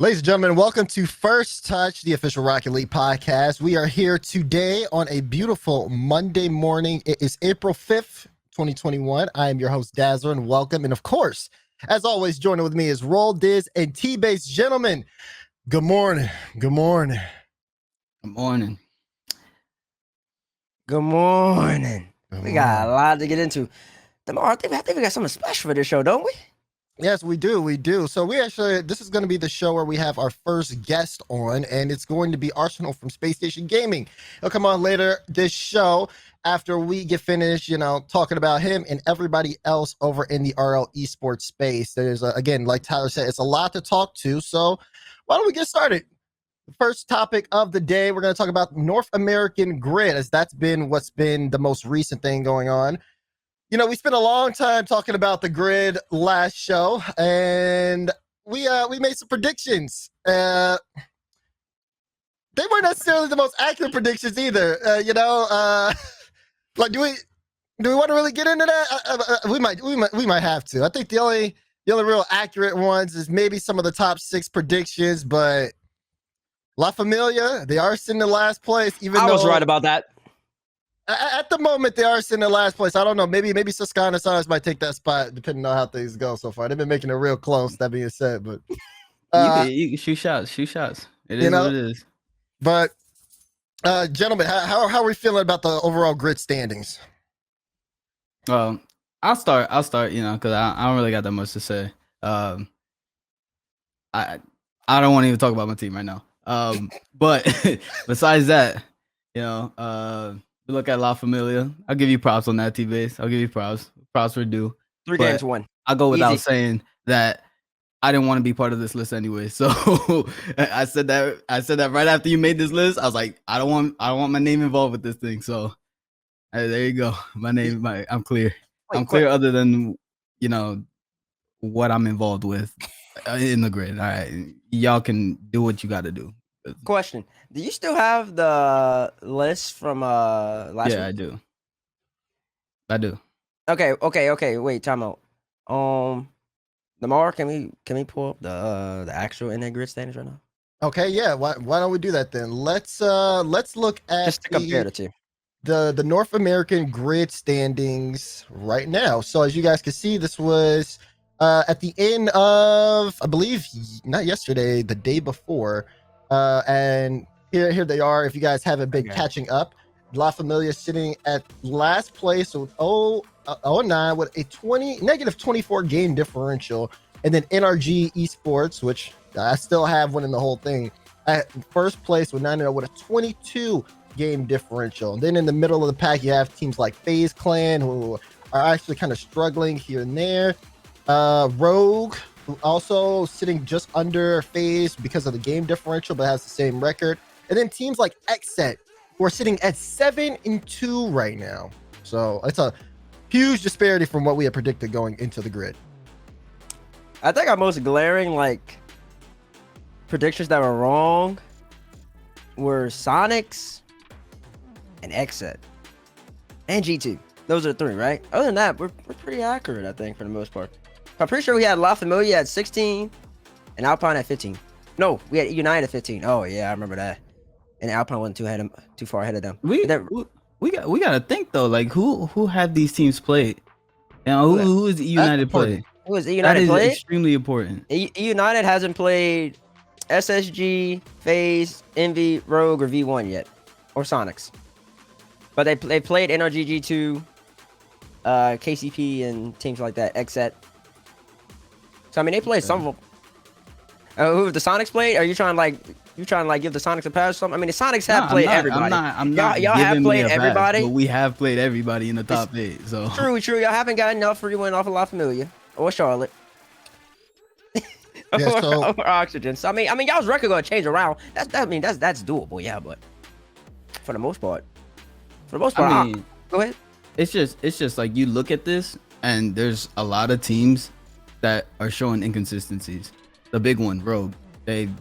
Ladies and gentlemen, welcome to First Touch, the official Rocket League podcast. We are here today on a beautiful Monday morning. It is April 5th, 2021. I am your host, Dazerin. Welcome. And of course, as always, joining with me is Roll, Dizz, and TBates. Gentlemen, good morning. Good morning. Good morning. Good morning. Good We got a morning. lot to get into. Tomorrow, I think we got something special for this show, don't we? Yes, we do. We do. So this is going to be the show where we have our first guest on, and it's going to be Arsenal from Spacestation Gaming. He'll come on later this show after we get finished, talking about him and everybody else over in the RL eSports space. There's, again, like Tyler said, it's a lot to talk to. So why don't we get started? The first topic of the day, we're going to talk about North American Grid, as that's been what's been the most recent thing going on. We spent a long time talking about the grid last show, and we made some predictions. They weren't necessarily the most accurate predictions either. Like, do we want to really get into that? We might have to. I think the only real accurate ones is maybe some of the top 6 predictions, but La Familia, they are sitting in last place. I was right about that. At the moment, they are sitting in last place. I don't know. Maybe Suscana Science might take that spot, depending on how things go so far. They've been making it real close, that being said. But you can shoot shots. It is what it is. But gentlemen, how are we feeling about the overall grid standings? Well, I'll start. Because I don't really got that much to say. I don't want to even talk about my team right now. But besides that, we look at La Familia. I'll give you props on that, TBates. I'll give you props. Props for due. 3 games, 1. I'll go without Easy. saying that I didn't want to be part of this list anyway. So I said that right after you made this list. I was like, I don't want my name involved with this thing. So there you go. I'm clear. I'm clear other than what I'm involved with in the grid. All right. Y'all can do what you got to do. Question: do you still have the list from last week? Yeah, I do. Okay. Wait, time out. Lamar, can we pull up the actual NA grid standings right now? Okay, yeah. Why don't we do that then? Let's look at Just to compare the two. The North American grid standings right now. So as you guys can see, this was at the end of, I believe, not yesterday, the day before. And here they are. If you guys haven't been catching up, La Familia sitting at last place with 0-9 with a negative 24 game differential, and then NRG eSports, which I still have winning the whole thing, at first place with 9-0 with a 22 game differential. And then in the middle of the pack, you have teams like FaZe Clan, who are actually kind of struggling here and there. Rogue, who also sitting just under FaZe because of the game differential, but has the same record. And then teams like XSET, who are sitting at 7-2 right now. So it's a huge disparity from what we had predicted going into the grid. I think our most glaring predictions that were wrong were Sonics and XSET and G2. Those are the 3, right? Other than that, we're pretty accurate, I think, for the most part. I'm pretty sure we had La Familia at 16 and Alpine at 15. No, we had United at 15. Oh yeah, I remember that. And Alpine wasn't too far ahead of them. We gotta think though, like who have these teams played? Who is United played? Who is United played? That is extremely important. United hasn't played SSG, FaZe, Envy, Rogue, or V1 yet, or Sonics. But they played NRG, G2, KCP, and teams like that. XSET. So I mean, they played some of them. Who the Sonics played? Are you trying to give the Sonics a pass or something? I mean, the Sonics have played everybody. I'm not. Y'all have played everybody. But we have played everybody in the top 8. So true. Y'all haven't gotten enough for you win off of La Familia or Charlotte. Or Oxygen. So I mean, y'all's record gonna change around. That's doable. Yeah, but for the most part, I mean, go ahead. It's just like you look at this, and there's a lot of teams that are showing inconsistencies. The big one, Rogue, they've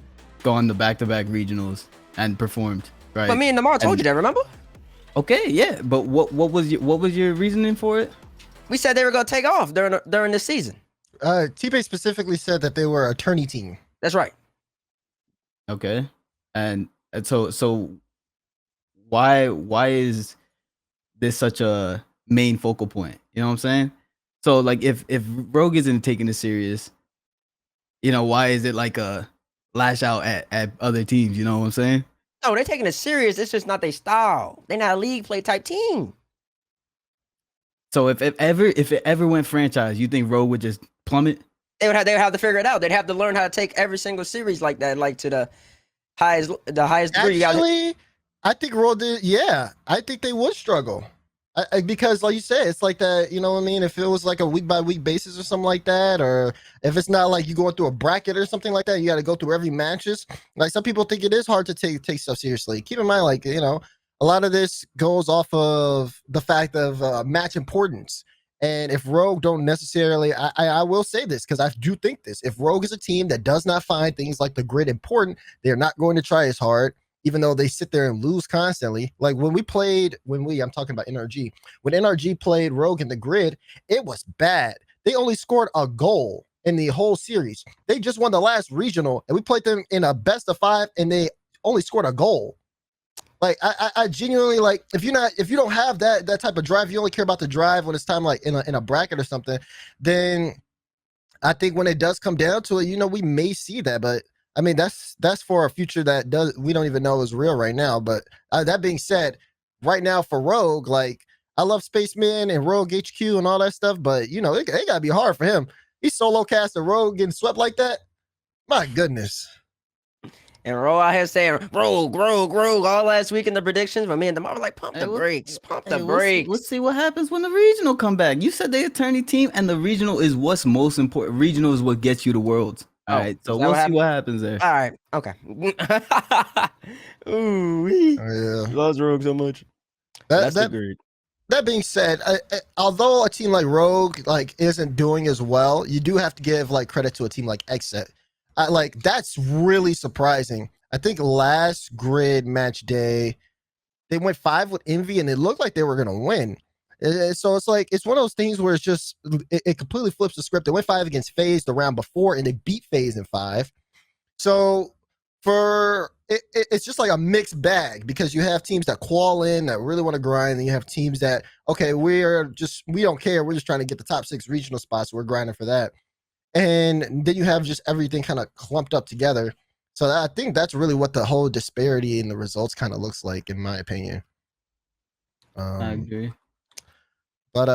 gone to back-to-back regionals and performed, right? But me and Lamar told you that, remember? Okay, yeah, but what was your reasoning for it? We said they were gonna take off during this season. T-Base specifically said that they were a tourney team. That's right. Okay. And so why is this such a main focal point? You know what I'm saying? So like if Rogue isn't taking it serious, why is it like a lash out at other teams? You know what I'm saying? No, they're taking it serious. It's just not their style. They're not a league play type team. So if it ever went franchise, you think Rogue would just plummet? They would have to figure it out. They'd have to learn how to take every single series like that, like to the highest degree. Actually, I think Roll did. Yeah, I think they would struggle. Because, like you said, it's like that. You know what I mean? If it was like a week by week basis or something like that, or if it's not like you going through a bracket or something like that, you got to go through every matches. Like some people think it is hard to take stuff seriously. Keep in mind, like a lot of this goes off of the fact of match importance. And if Rogue don't necessarily, I will say this because I do think this. If Rogue is a team that does not find things like the grid important, they're not going to try as hard, even though they sit there and lose constantly. Like I'm talking about NRG. When NRG played Rogue in the grid, it was bad. They only scored a goal in the whole series. They just won the last regional, and we played them in a best of 5, and they only scored a goal. Like I genuinely like if you don't have that type of drive, you only care about the drive when it's time like in a bracket or something, then I think when it does come down to it, we may see that. But I mean that's for a future that we don't even know is real right now. But that being said, right now for Rogue, like I love Spaceman and Rogue HQ and all that stuff, but it gotta be hard for him. He's solo cast a Rogue getting swept like that. My goodness. And Roll out here saying Rogue all last week in the predictions. But me and DeMar were like, pump the brakes. We'll see what happens when the regional come back. You said the attorney team, and the regional is what's most important. Regional is what gets you to Worlds. All right, so we'll see what happens there. All right, okay. Ooh, yeah. Loves Rogue so much. That being said, although a team like Rogue isn't doing as well, you do have to give credit to a team like Exit. That's really surprising. I think last grid match day, they went 5 with Envy, and it looked like they were gonna win. So it's one of those things where it's just it completely flips the script. They went 5 against FaZe the round before, and they beat FaZe in 5. So it's just like a mixed bag because you have teams that qual in that really want to grind, and you have teams that we don't care. We're just trying to get the top 6 regional spots. We're grinding for that. And then you have just everything kind of clumped up together. So I think that's really what the whole disparity in the results kind of looks like, in my opinion. I agree. But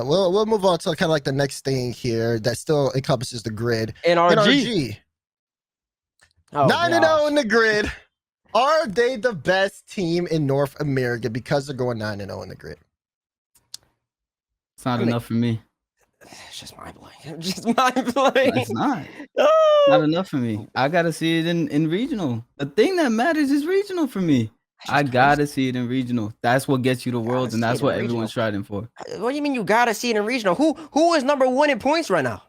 we'll move on to kind of like the next thing here that still encompasses the grid. NRG. 9-0 in the grid. Are they the best team in North America because they're going 9-0 in the grid? It's not enough for me. It's just mind-blowing. It's not. Not enough for me. I gotta see it in regional. The thing that matters is regional for me. I gotta see it in regional. That's what gets you to Worlds, and that's what everyone's striving for. What do you mean you gotta see it in regional? Who is number 1 in points right now?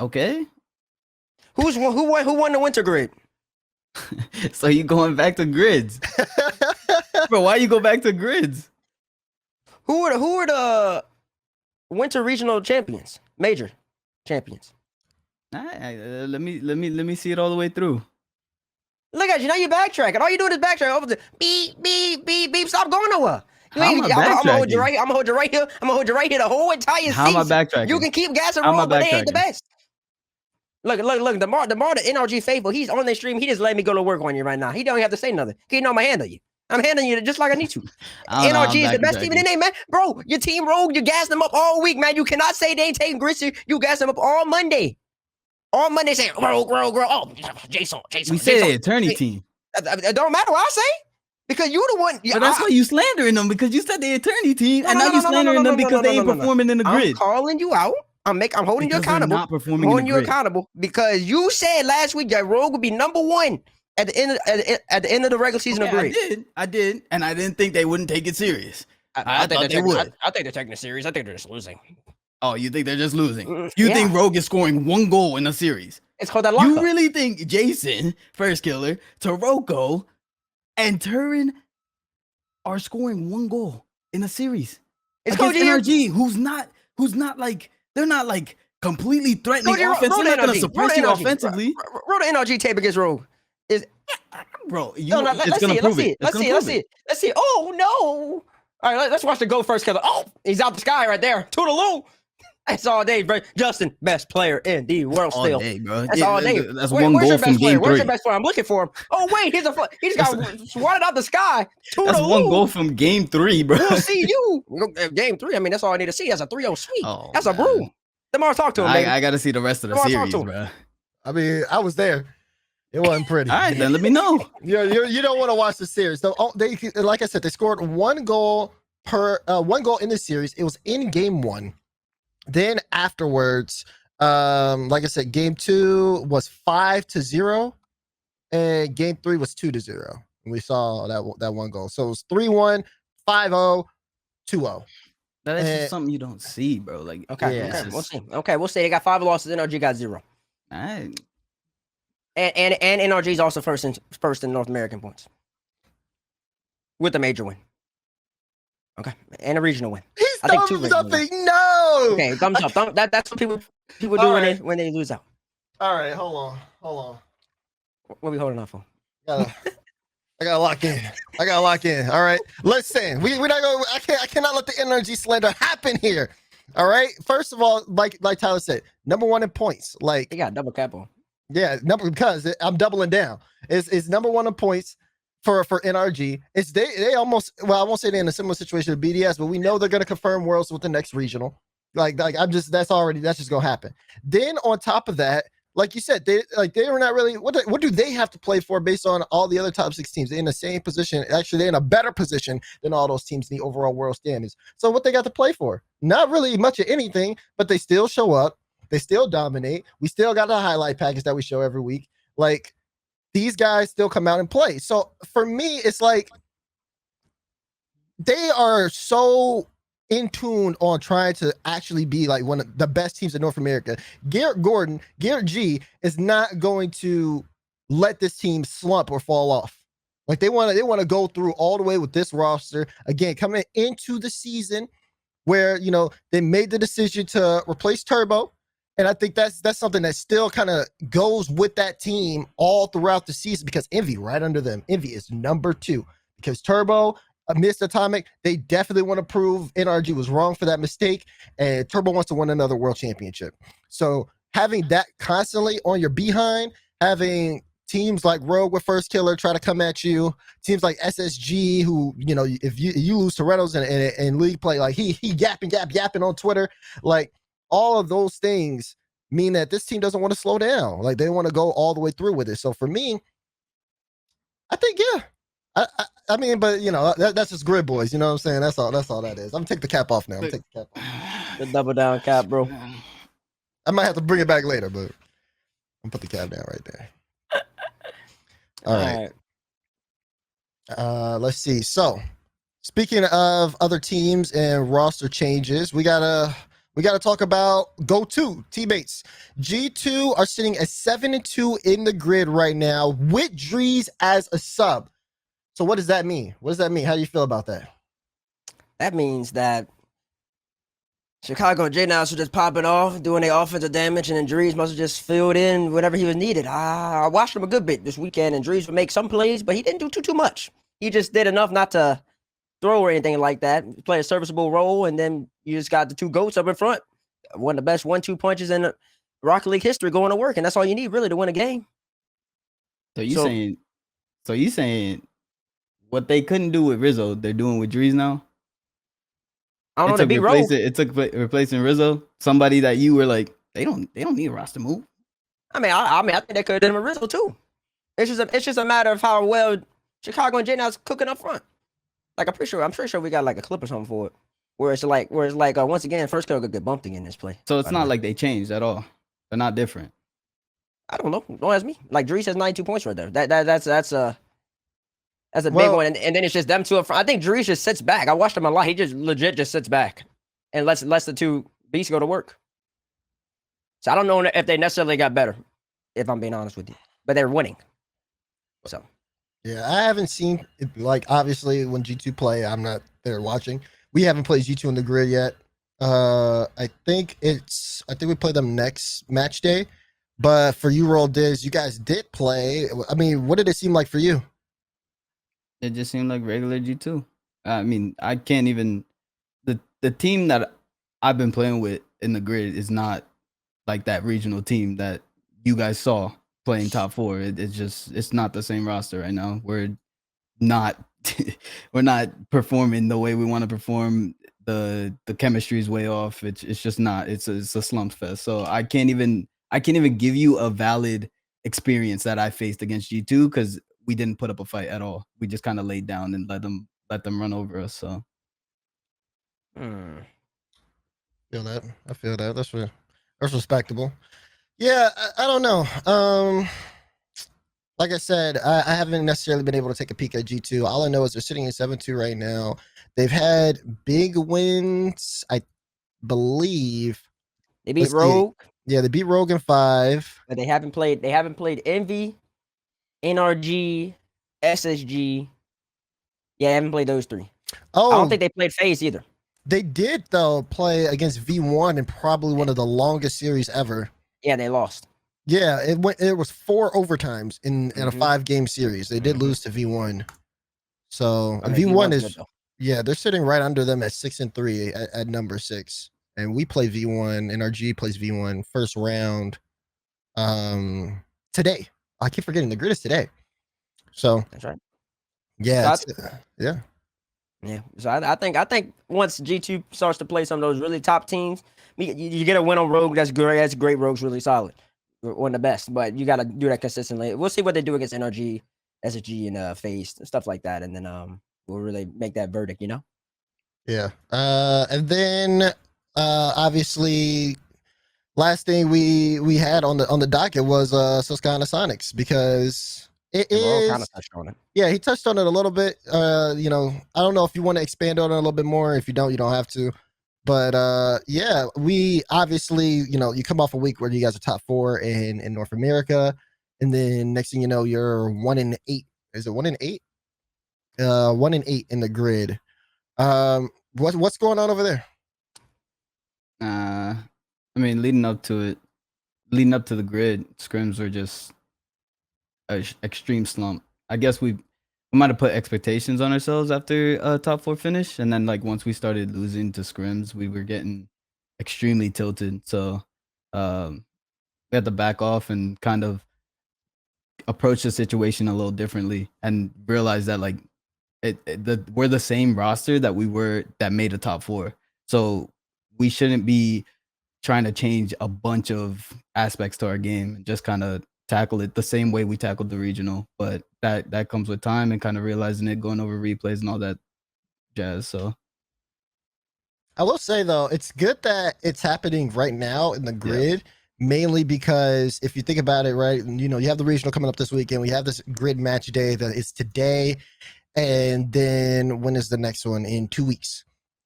Okay. Who won the winter grid? So you going back to grids? Bro, why you go back to grids? Who are the winter regional champions? Major champions. Let me see it all the way through. Look at you, now you're backtracking. All you're doing is backtracking over the beep, beep, beep, beep. Stop going nowhere. I'm gonna hold you right here. I'm gonna hold you right here. I'm gonna hold you right here the whole entire season. How am I backtracking? You can keep gassing roll, but they ain't the best. Look, DeMar, the NRG faithful, he's on their stream. He just let me go to work on you right now. He don't have to say nothing. He know I'm gonna handle you. I'm handling you just like I need to. NRG is the best team in the name, man. Bro, your team Rogue, you gassed them up all week, man. You cannot say they ain't taking Gritzy. You gassed them up all Monday. All Monday saying, Rogue. Oh, Jason. We say the attorney team. It don't matter what I say. Because you the one. But that's why you slandering them, because you said the attorney team, and now you slandering them because they ain't performing in the grid. I'm calling you out. I'm holding you accountable. Not performing I'm holding you accountable because you said last week that Rogue would be number 1 at the end of the regular season of grid. I did, and I didn't think they wouldn't take it serious. I think they would. I think they're taking it serious. I think they're just losing. Oh, you think they're just losing? You think Rogue is scoring 1 goal in a series? It's called that lockup. You really think Jason, First Killer, Taroko, and Turin are scoring 1 goal in a series? It's against NRG, who's not like, they're not like completely threatening Roll offense. They're not gonna suppress you offensively, Roll the NRG tape against Rogue. bro. No, It's gonna prove it. Let's see. Oh no! All right, let's watch the go first killer. Oh, he's out the sky right there. Toodaloo. That's all day, bro. Justin, best player in the world all still. day, bro. That's all day. That's one goal from game 3. Where's your best player? I'm looking for him. Oh wait, he just got swatted out the sky. Toodaloo. That's one goal from game 3, bro. We'll see you. Game 3. I mean, that's all I need to see. That's a 3-0 sweep. Oh, that's a brew. Tomorrow, talk to him. I got to see the rest of the series, bro. I mean, I was there. It wasn't pretty. All right, then let me know. You don't want to watch the series. So they, like I said, they scored one goal in this series. It was in game 1. Then afterwards, like I said, game 2 was 5-0, and game 3 was 2-0. We saw that one goal. So it was 3-1, 5-0, 2-0. That's just something you don't see, bro. Like, okay, we'll see. Okay, we'll see. They got 5 losses. NRG got 0. All right. And NRG is also first in North American points with a major win. Okay, and a regional win. I think 2 something. No. Okay, thumbs up. That's what people do when they lose out. All right, hold on. What are we holding on for? I gotta lock in. All right, listen. We're not going. I cannot let the NRG slander happen here. All right. First of all, like Tyler said, number 1 in points. Like he got double cap on. Yeah, because I'm doubling down. It's number 1 in points for NRG. It's they almost, well, I won't say they're in a similar situation to BDS, but we know they're gonna confirm worlds with the next regional. Like that's just gonna happen. Then on top of that, like you said, they were not really what do they have to play for based on all the other top 6 teams? They're in the same position. Actually, they're in a better position than all those teams in the overall world standings. So what they got to play for? Not really much of anything, but they still show up. They still dominate. We still got a highlight package that we show every week. Like, these guys still come out and play. So for me, it's like they are so in tune on trying to actually be like one of the best teams in North America. Garrett G is not going to let this team slump or fall off. Like they want to go through all the way with this roster again, coming into the season where, you know, they made the decision to replace Turbo. And I think that's something that still kind of goes with that team all throughout the season because Envy right under them. Envy is number 2 because Turbo missed Atomic. They definitely want to prove NRG was wrong for that mistake. And Turbo wants to win another world championship. So having that constantly on your behind, having teams like Rogue with First Killer try to come at you, teams like SSG who, you know, if you lose to Reynolds and league play, like he yapping on Twitter, like, all of those things mean that this team doesn't want to slow down. Like they want to go all the way through with it. So for me, I think, yeah, I mean, but you know, that's just grid boys. You know what I'm saying? That's all that is. I'm gonna take the cap off now. I'm take the cap off. The double down cap, bro. I might have to bring it back later, but I'm put the cap down right there. All right. Let's see. So speaking of other teams and roster changes, we gotta talk about Go2 TBates. G2 are sitting at 7-2 in the grid right now with Dizz as a sub. So what does that mean? What does that mean? How do you feel about that? That means that Chicago and J-Nows are just popping off, doing their offensive damage, and then Dizz must have just filled in whatever he was needed. I watched him a good bit this weekend, and Dizz would make some plays, but he didn't do too much. He just did enough not to throw or anything like that. Play a serviceable role, and then you just got the 2 goats up in front. One of the best 1-2 punches in Rocket League history going to work, and that's all you need really to win a game. So you saying what they couldn't do with Rizzo, they're doing with Dizz now? I don't know, to be Rogue. It took replacing Rizzo, somebody that you were like, they don't need a roster move. I mean, I think they could have done with Rizzo too. It's just a matter of how well Chicago and J-Now's cooking up front. Like I'm pretty sure we got like a clip or something for it. Where it's like once again, First Killer could get bumped again in this play. So it's not like they changed at all. They're not different. I don't know. Don't ask me. Like Dizz has 92 points right there. That's a big one. And then it's just them 2 up front. I think Dizz just sits back. I watched him a lot. He just legit just sits back and lets the 2 beasts go to work. So I don't know if they necessarily got better, if I'm being honest with you. But they're winning. So yeah, I haven't seen it, like obviously when G2 play, I'm not there watching. We haven't played G2 in the grid yet. I think we play them next match day. But for you, Roll Diz, you guys did play. I mean, what did it seem like for you? It just seemed like regular G2. I mean, I can't even the team that I've been playing with in the grid is not like that regional team that you guys saw playing top four. It's not the same roster right now. We're not we're not performing the way we want to perform. The chemistry is way off. It's just not. It's a slump fest. So I can't even give you a valid experience that I faced against G2 because we didn't put up a fight at all. We just kind of laid down and let them run over us. So Feel that. I feel that. That's respectable. Yeah, I don't know. Like I said, I haven't necessarily been able to take a peek at G2. All I know is they're sitting at 7-2 right now. They've had big wins, I believe. They beat Let's see. Rogue, Yeah, they beat Rogue in 5. but they haven't played Envy, NRG, SSG. Yeah, they haven't played those 3. I Oh, don't think they played FaZe either. they did though play against V1 in probably one of the longest series ever. Yeah, they lost. Yeah, it was 4 overtimes in a Mhm. 5-game series. They did lose to V1. So I mean, V1 V1's is good, though. yeah, they're sitting right under them at 6-3 at number 6. And we play V1, NRG plays V1 first round today. I keep forgetting the grid is today. So That's right. yeah, So yeah. Yeah, so I think once G2 starts to play some of those really top teams, you get a win on Rogue. That's great. That's great. Rogue's really solid, one of the best. But you got to do that consistently. We'll see what they do against NRG, SSG, and FaZe and stuff like that, and then we'll really make that verdict. Yeah. And then obviously last thing we had on the docket was Susquehanna Sonics because it And Rogue kind is of touched on it. yeah, he touched on it a little bit. You know, I don't know if you want to expand on it a little bit more. If you don't, you don't have to. But yeah, we obviously, you know, you come off a week where you guys are top 4 in North America, and then next thing you know, you're 1-8. Is it 1-8? 1-8 in the grid. What's going on over there? I mean, leading up to the grid, scrims were just an extreme slump. I guess we might have put expectations on ourselves after a top 4 finish, and then like once we started losing to scrims, we were getting extremely tilted. So we had to back off and kind of approach the situation a little differently and realize that like we're the same roster that made a top 4. So we shouldn't be trying to change a bunch of aspects to our game and just kind of tackle it the same way we tackled the regional. But that comes with time and kind of realizing it, going over replays and all that jazz. So I will say though, it's good that it's happening right now in the grid, mainly because if you think about it, right, you know, you have the regional coming up this weekend. We have this grid match day that is today, and then when is the next one? In 2 weeks.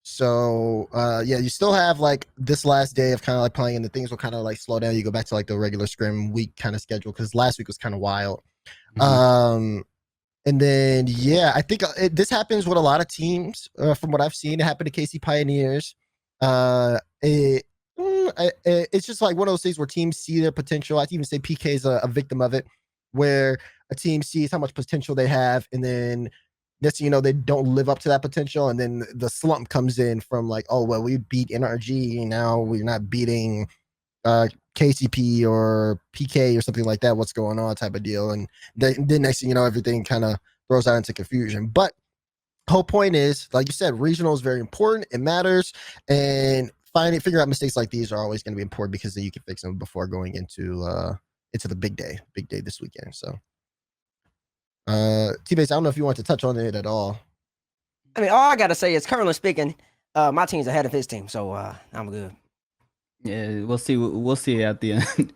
So yeah, you still have like this last day of kind of like playing, and the things will kind of like slow down. You go back to like the regular scrim week kind of schedule because last week was kind of wild. And then yeah, I think this happens with a lot of teams. From what I've seen, it happened to KC Pioneers. It's just like one of those things where teams see their potential. I'd even say PK is a victim of it, where a team sees how much potential they have, and then next thing you know, they don't live up to that potential, and then the slump comes in from like, oh well, we beat NRG, now we're not beating KCP or PK or something like that. What's going on? Type of deal, and then next thing you know, everything kind of throws out into confusion. But whole point is, like you said, regional is very important. It matters, and figuring out mistakes like these are always going to be important because then you can fix them before going into the big day this weekend. So, TBates, I don't know if you want to touch on it at all. I mean, all I gotta say is, currently speaking, my team's ahead of his team, so I'm good. yeah, we'll see. We'll see at the end.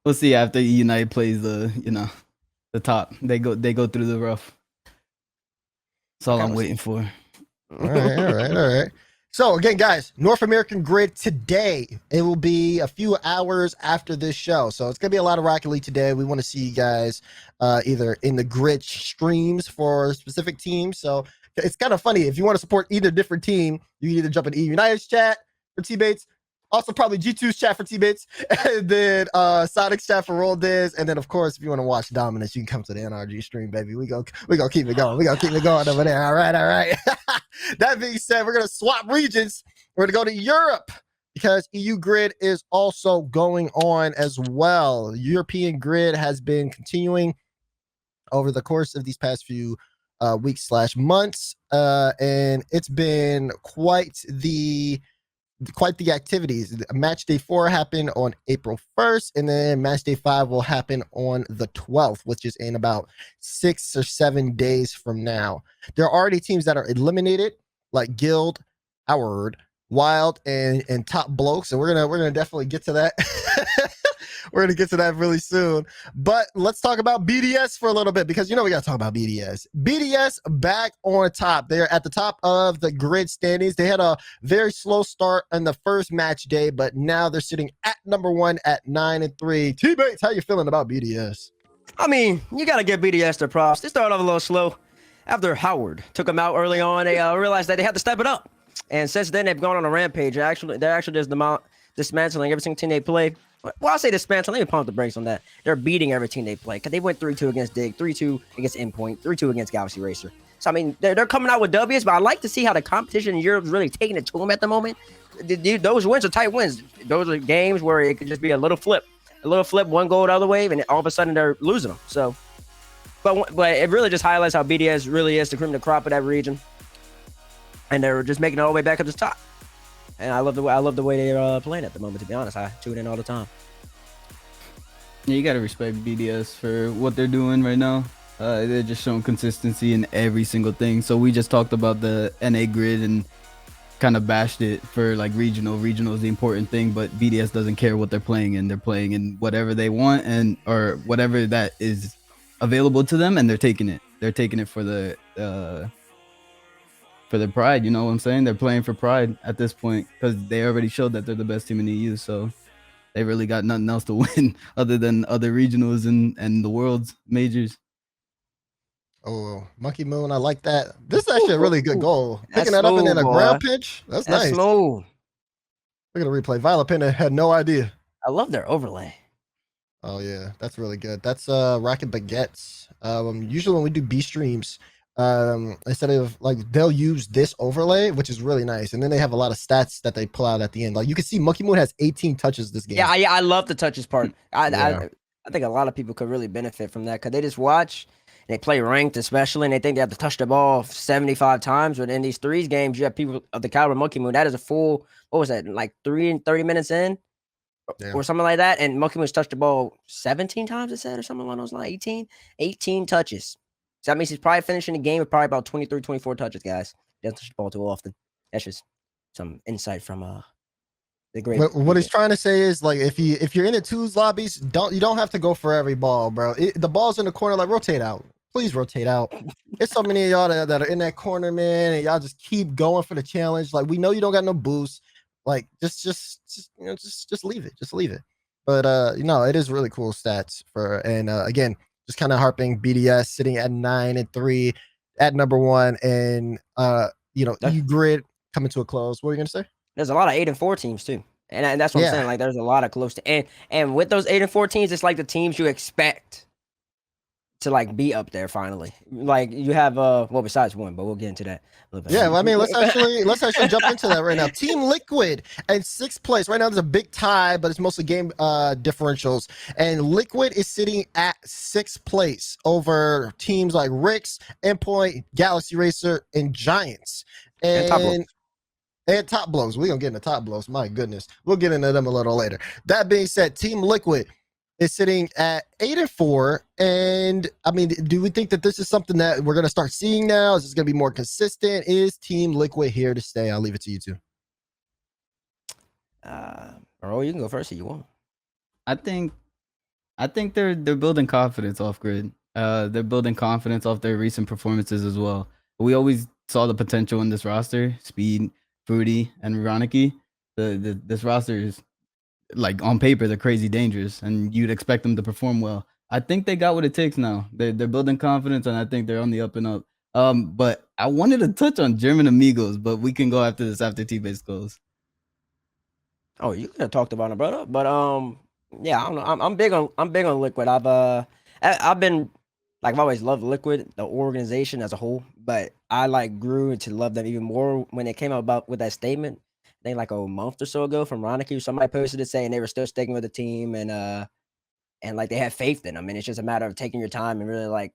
We'll see after United plays the top. They go through the rough. That's all I'm waiting for. All right. So again, guys, North American Grid today. It will be a few hours after this show, so it's gonna be a lot of Rocket League today. We want to see you guys either in the grid streams for specific teams. So it's kind of funny if you want to support either different team, you can either jump in E United's chat for TBates. Also, probably G2's chat for TBates, and then Sonic's chat for Roll Dizz, and then of course, if you want to watch Dominance, you can come to the NRG stream, baby. We gonna keep it going. We gonna keep it going over there. All right. That being said, we're gonna swap regions. We're gonna go to Europe because EU Grid is also going on as well. European Grid has been continuing over the course of these past few weeks/months, and it's been quite the activities. Match day 4 happened on April 1st, and then match day 5 will happen on the 12th, which is in about 6 or 7 days from now. There are already teams that are eliminated, like Guild, Howard, Wild, and Top Bloke. So we're gonna definitely get to that. We're gonna get to that really soon. But let's talk about BDS for a little bit, because we gotta talk about BDS. BDS back on top. They're at the top of the grid standings. They had a very slow start on the first match day, but now they're sitting at number 1 at 9-3. TBates, how you feeling about BDS? I mean, you gotta give BDS their props. They started off a little slow. After Howard took them out early on, they realized that they had to step it up. And since then, they've gone on a rampage. They're actually just dismantling every single team they play. Well, I'll say dismantle. Let me pump the brakes on that. They're beating every team they play, because they went 3-2 against Dig, 3-2 against Endpoint, 3-2 against Galaxy Racer. So, I mean, they're coming out with W's, but I like to see how the competition in Europe is really taking it to them at the moment. Those wins are tight wins. Those are games where it could just be a little flip, one goal the other way, and all of a sudden they're losing them. So, but it really just highlights how BDS really is the cream of the crop of that region, and they're just making it all the way back up to the top. And I love the way they're playing at the moment. To be honest, I tune in all the time. Yeah, you gotta respect BDS for what they're doing right now. They're just showing consistency in every single thing. So we just talked about the NA grid and kind of bashed it for like regional. Regional is the important thing, but BDS doesn't care what they're playing in. They're playing in whatever they want or whatever that is available to them, and they're taking it. They're taking it for the pride. You know what I'm saying? They're playing for pride at this point, because they already showed that they're the best team in the EU. So they really got nothing else to win other than other regionals and the world's majors. Oh, Monkey Moon, I like that. This is actually a really good goal. That's Picking that up and smooth, then a boy. ground pitch. That's nice. Smooth. Look at the replay. Violet Pena had no idea. I love their overlay. Oh yeah, that's really good. That's Rocket Baguettes. Usually when we do B streams, instead of like, they'll use this overlay, which is really nice, and then they have a lot of stats that they pull out at the end. Like you can see Monkey Moon has 18 touches this game. Yeah, I love the touches part. Yeah. I think a lot of people could really benefit from that, because they just watch and they play ranked, especially, and they think they have to touch the ball 75 times. But in these threes games, you have people of the caliber of Monkey Moon. That is a full, what was that, like 30 minutes in? Yeah. Or something like that. And Monkey Moon's touched the ball 17 times, it said, or something along those lines. 18 touches. So that means he's probably finishing the game with probably about 23, 24 touches, guys. He doesn't touch the ball too often. That's just some insight from the great. What he's trying to say is, like, if you're in the twos lobbies, you don't have to go for every ball, bro. The ball's in the corner, like, rotate out. Please rotate out. There's so many of y'all that are in that corner, man, and y'all just keep going for the challenge. Like, we know you don't got no boost. Like, just leave it. Just leave it. But it is really cool stats and again, just kind of harping BDS sitting at 9-3 at number 1, and EU Grid coming to a close. What were you gonna say? There's a lot of 8-4 teams too, and that's what I'm saying. Like, there's a lot of close to, and with those 8-4 teams, it's like the teams you expect to like be up there finally. Like you have besides one, but we'll get into that a little bit. Yeah, well, I mean, let's actually jump into that right now. Team Liquid in 6th place. Right now there's a big tie, but it's mostly game differentials. And Liquid is sitting at 6th place over teams like Ricks, Endpoint, Galaxy Racer, and Giants. And Top Blows. We're gonna get into Top Blows. My goodness. We'll get into them a little later. That being said, Team Liquid is sitting at 8-4. And I mean, do we think that this is something that we're going to start seeing now? Is this going to be more consistent? Is Team Liquid here to stay? I'll leave it to you two. Or you can go first if you want. I think they're building confidence off grid. They're building confidence off their recent performances as well. We always saw the potential in this roster: Speed, Fruity, and Veroniki. This roster is, like, on paper, they're crazy dangerous, and you'd expect them to perform well. I think they got what it takes now. They're building confidence, and I think they're on the up and up. But I wanted to touch on German Amigos, but we can go after this after TBates goes. Oh, you could have talked about it, brother. But yeah, I don't know. I'm big on Liquid. I've been like I've always loved Liquid, the organization as a whole. But I like grew to love them even more when they came out about with that statement. I think like a month or so ago from Ronicky, somebody posted it saying they were still sticking with the team and like they had faith in them. And it's just a matter of taking your time and really like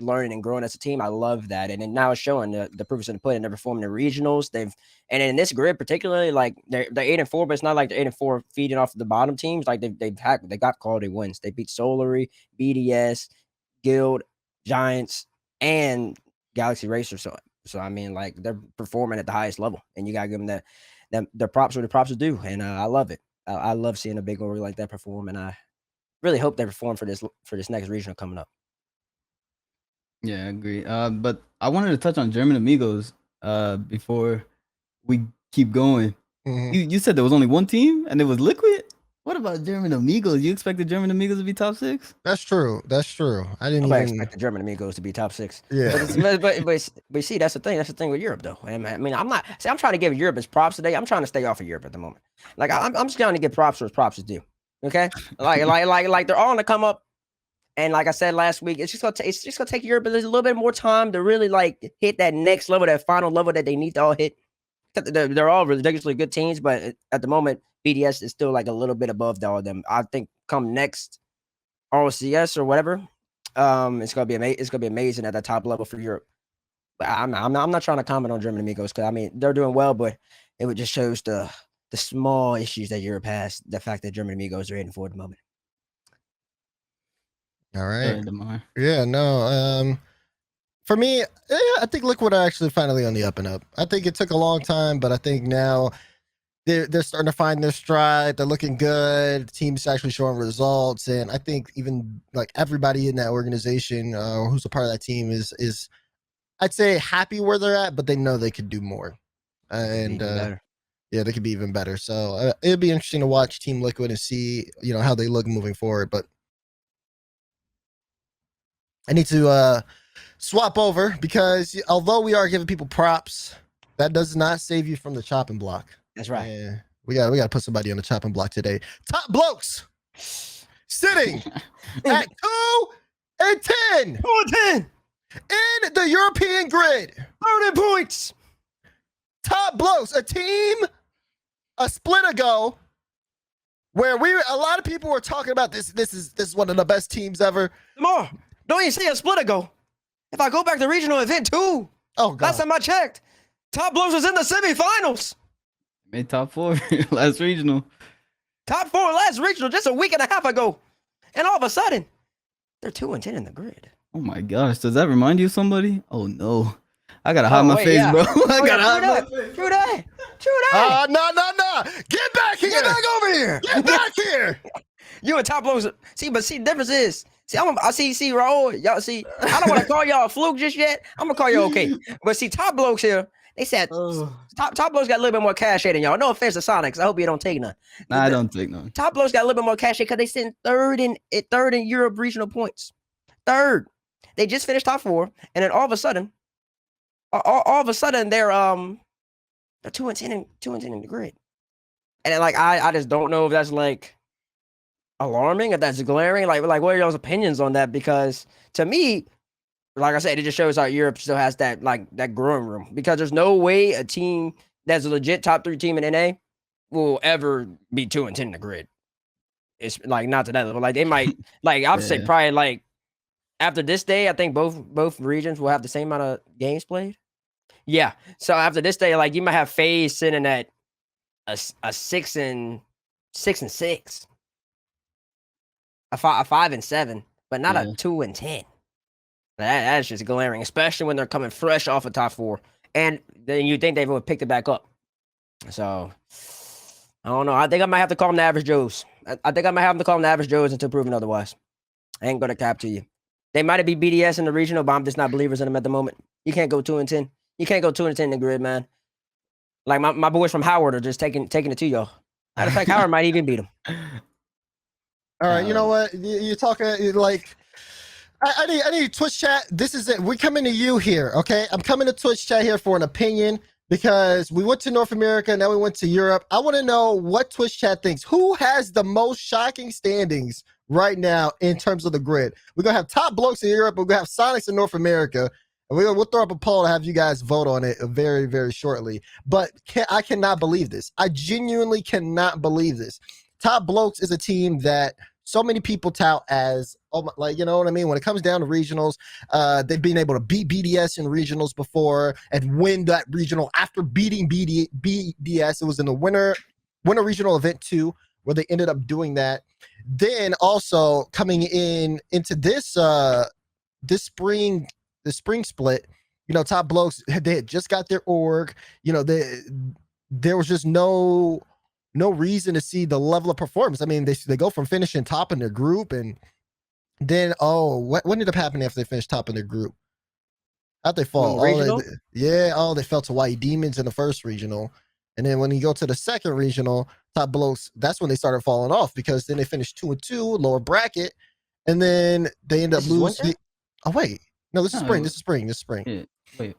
learning and growing as a team. I love that. And then now it's showing the proof is in the pudding. They're performing the regionals. And in this grid particularly, like they're 8-4, but it's not like they're 8-4 feeding off the bottom teams. Like they got quality wins. They beat Solary, BDS, Guild, Giants, and Galaxy Racer. So I mean, like they're performing at the highest level, and you gotta give them the props where the props are due. And I love it. I love seeing a big org like that perform, and I really hope they perform for this next regional coming up. Yeah, I agree. But I wanted to touch on German Amigos before we keep going. Mhm. You said there was only one team and it was Liquid? What about German Amigos? You expected German Amigos to be top 6? That's true. That's true. I didn't Nobody even. expect the German Amigos to be top 6. Yeah. But see, that's the thing. That's the thing with Europe, though. I mean, I'm trying to give Europe its props today. I'm trying to stay off of Europe at the moment. Like, I'm just trying to give props where props is due. Okay, like they're all on the come up. And like I said last week, it's just gonna take Europe a little bit more time to really like hit that next level, that final level that they need to all hit. They're all ridiculously good teams, but at the moment, BDS is still like a little bit above all of them. I think come next ROCS or whatever, it's gonna be amazing at the top level for Europe. But I'm not trying to comment on German Amigos because I mean they're doing well, but it would just shows the small issues that Europe has. The fact that German Amigos are 8-4 at the moment. All right. Sorry, Demar. Yeah. No. For me, I think Liquid are actually finally on the up and up. I think it took a long time, but I think now they're starting to find their stride. They're looking good. The team's actually showing results, and I think even like everybody in that organization who's a part of that team is I'd say happy where they're at, but they know they could do more, and yeah, they could be even better. So it'd be interesting to watch Team Liquid and see how they look moving forward. But I need to swap over because although we are giving people props, that does not save you from the chopping block. That's right. And we got to put somebody on the chopping block today. Top blokes sitting at 2-10. 2-10 in the European grid. 30 points. Top blokes, a team, a split ago, where a lot of people were talking about this. This is one of the best teams ever. More. Don't even say a split ago. If I go back to the regional event too, God. Last time I checked, Top Blows was in the semifinals. Made top 4 last regional. Top 4 last regional just a week and a half ago. And all of a sudden, they're 2-10 in the grid. Oh my gosh, does that remind you of somebody? Oh no. I gotta hide my face, bro. I gotta hide my face. True that. No. Get back here. Get back over here. Get back here. You and Top Blows. See, the difference is, I see Raul. Y'all see, I don't want to call y'all a fluke just yet. I'm gonna call you okay. But see, Top Blows here, they said Top Blows got a little bit more cash than y'all. No offense to Sonics. I hope you don't take none. Nah, I don't take none. Top Blows got a little bit more cash because they sit third in Europe regional points. Third. They just finished top 4, and then all of a sudden they're 2-10 in the grid. And then, like I just don't know if that's like alarming, if that's glaring. Like what are y'all's opinions on that? Because to me, like I said, it just shows how Europe still has that growing room. Because there's no way a team that's a legit top 3 team in NA will ever be 2-10 in the grid. It's like not to that level. Like they might I would say probably like after this day, I think both regions will have the same amount of games played. Yeah. So after this day, like you might have FaZe sitting at a 6-6, a 5-7, but not a 2-10. That's just glaring, especially when they're coming fresh off of top 4, and then you think they would pick it back up. So I don't know. I think I might have to call them the average Joes. I think I might have to call them the average Joes until proven otherwise. I ain't gonna cap to you. They might be BDS in the regional, but I'm just not believers in them at the moment. You can't go 2-10. You can't go 2-10 in the grid, man. Like my boys from Howard are just taking it to y'all. Matter of fact, Howard might even beat them. All right, you know what? You're talking like I need Twitch chat. This is it. We're coming to you here, okay? I'm coming to Twitch chat here for an opinion. because we went to North America, now we went to Europe. I want to know what Twitch chat thinks. Who has the most shocking standings right now in terms of the grid? We're gonna have top blokes in Europe. We're gonna have Sonics in North America, and we'll throw up a poll to have you guys vote on it very, very shortly. But I cannot believe this. I genuinely cannot believe this. Top blokes is a team that so many people tout as, oh my, like, you know what I mean? When it comes down to regionals, they've been able to beat BDS in regionals before and win that regional after beating BDS. It was in the winter regional event too, where they ended up doing that. Then also coming into this this spring split, you know, top blokes, they had just got their org. You know, there was just no reason to see the level of performance. I mean, they go from finishing top in their group, and then what ended up happening after they finished top in their group? How'd they fall? They fell to White Demons in the first regional, and then when you go to the second regional, top blokes, that's when they started falling off, because then they finished 2-2, lower bracket, and then they end up losing. Oh wait, no, this is spring. This is spring. Yeah, wait.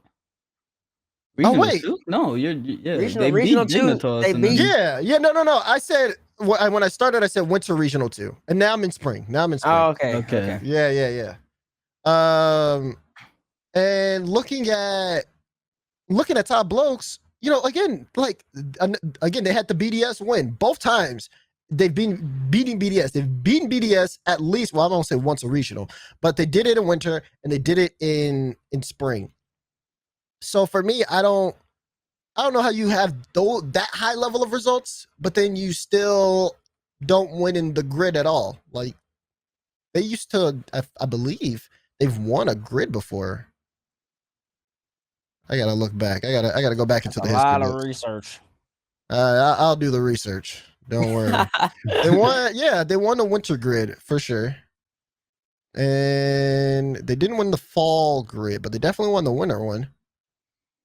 Oh wait, no, regional 2. They beat. No. I said when I started, I said winter regional 2, and now I'm in spring. Oh, okay. Yeah. And looking at top blokes, you know, again, they had the BDS win both times. They've been beating BDS. They've beaten BDS at least. Well, I won't say once a regional, but they did it in winter and they did it in spring. So for me, I don't know how you have that high level of results, but then you still don't win in the grid at all. Like, they used to, I believe they've won a grid before. I gotta look back. I gotta go back into the history. A lot of research. I'll do the research. Don't worry. They won the winter grid for sure. And they didn't win the fall grid, but they definitely won the winter one.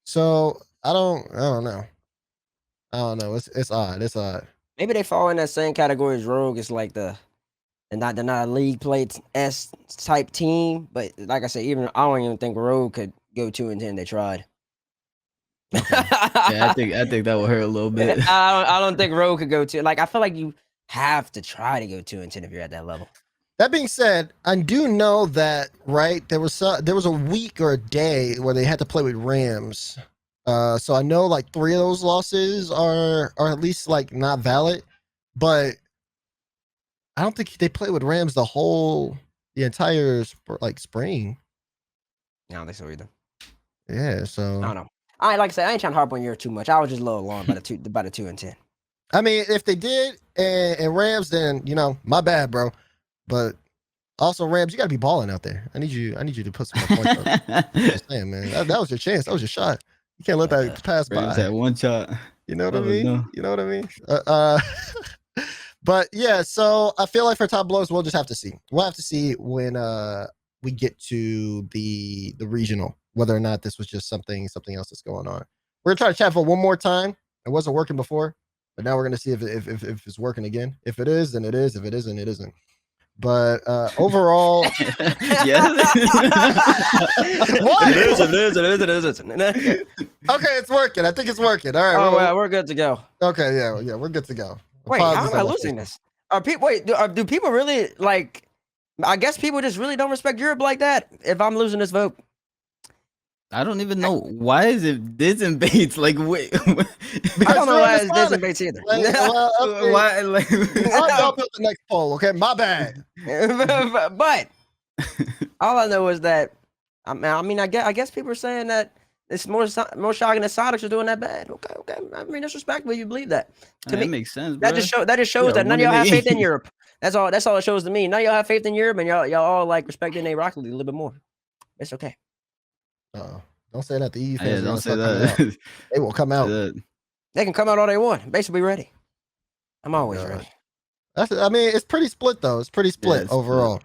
So I don't know. It's odd. Maybe they fall in that same category as Rogue. It's like they're not a league play S type team. But like I said, I don't even think Rogue could go 2-10. They tried. Yeah, I think that would hurt a little bit. I don't think Rogue could go 2. Like, I feel like you have to try to go 2-10 if you're at that level. That being said, I do know that, right, there was a week or a day where they had to play with Rams. So I know like 3 of those losses are at least like not valid, but I don't think they played with Rams the entire spring. I don't think so either. Yeah, so I don't know. Like I said, I ain't trying to harp on Europe too much. I was just a little alarmed by the 2-10. I mean, if they did and Rams, then, you know, my bad, bro. But also, Rams, you got to be balling out there. I need you to put some more points up. Just saying, man. That was your chance. That was your shot. You can't let that pass by. That one shot. You know what I mean? No. You know what I mean? But yeah, so I feel like for top blows, we'll just have to see. We'll have to see when we get to the regional, whether or not this was just something else that's going on. We're gonna try to chat for one more time. It wasn't working before, but now we're gonna see if it's working again. If it is, then it is. If it isn't, it isn't. But overall, yes. What? It is. Okay, it's working. I think it's working. All right. Oh, well, we're good to go. Okay, yeah, we're good to go. Wait, how am I losing this? Do people really like? I guess people just really don't respect Europe like that. If I'm losing this vote, I don't even know why is it Dizz and Bates. Like, wait, I don't know why it's Dizz and Bates either. Why? Like, I'll put the next poll. Okay, my bad. But all I know is that I mean, I guess people are saying that it's more shocking that Sonics are doing that bad. Okay. I mean, that's respectable. You believe that? To me, that makes sense. Bro. That just shows that none of y'all have faith in Europe. That's all it shows to me. None of y'all have faith in Europe, and y'all all like respecting a Rocket League a little bit more. It's okay. Don't say that. The EU fans don't say that. They will come out. They can come out all they want. Basically ready. I'm always ready. I mean, it's pretty split though. It's pretty split overall.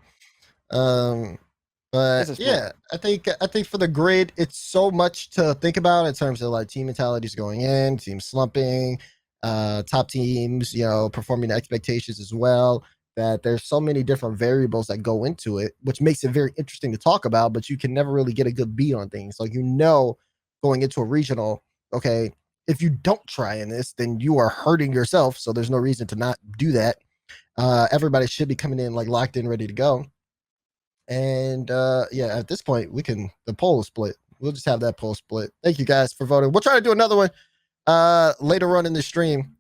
But yeah, I think for the grid, it's so much to think about in terms of like team mentalities going in, team slumping, top teams, you know, performing the expectations as well. That there's so many different variables that go into it, which makes it very interesting to talk about, but you can never really get a good beat on things. Like, you know, going into a regional, Okay. If you don't try in this, then you are hurting yourself. So there's no reason to not do that. Everybody should be coming in like locked in, ready to go. And yeah, at this point, the poll is split. We'll just have that poll split. Thank you guys for voting. We'll try to do another one later on in the stream.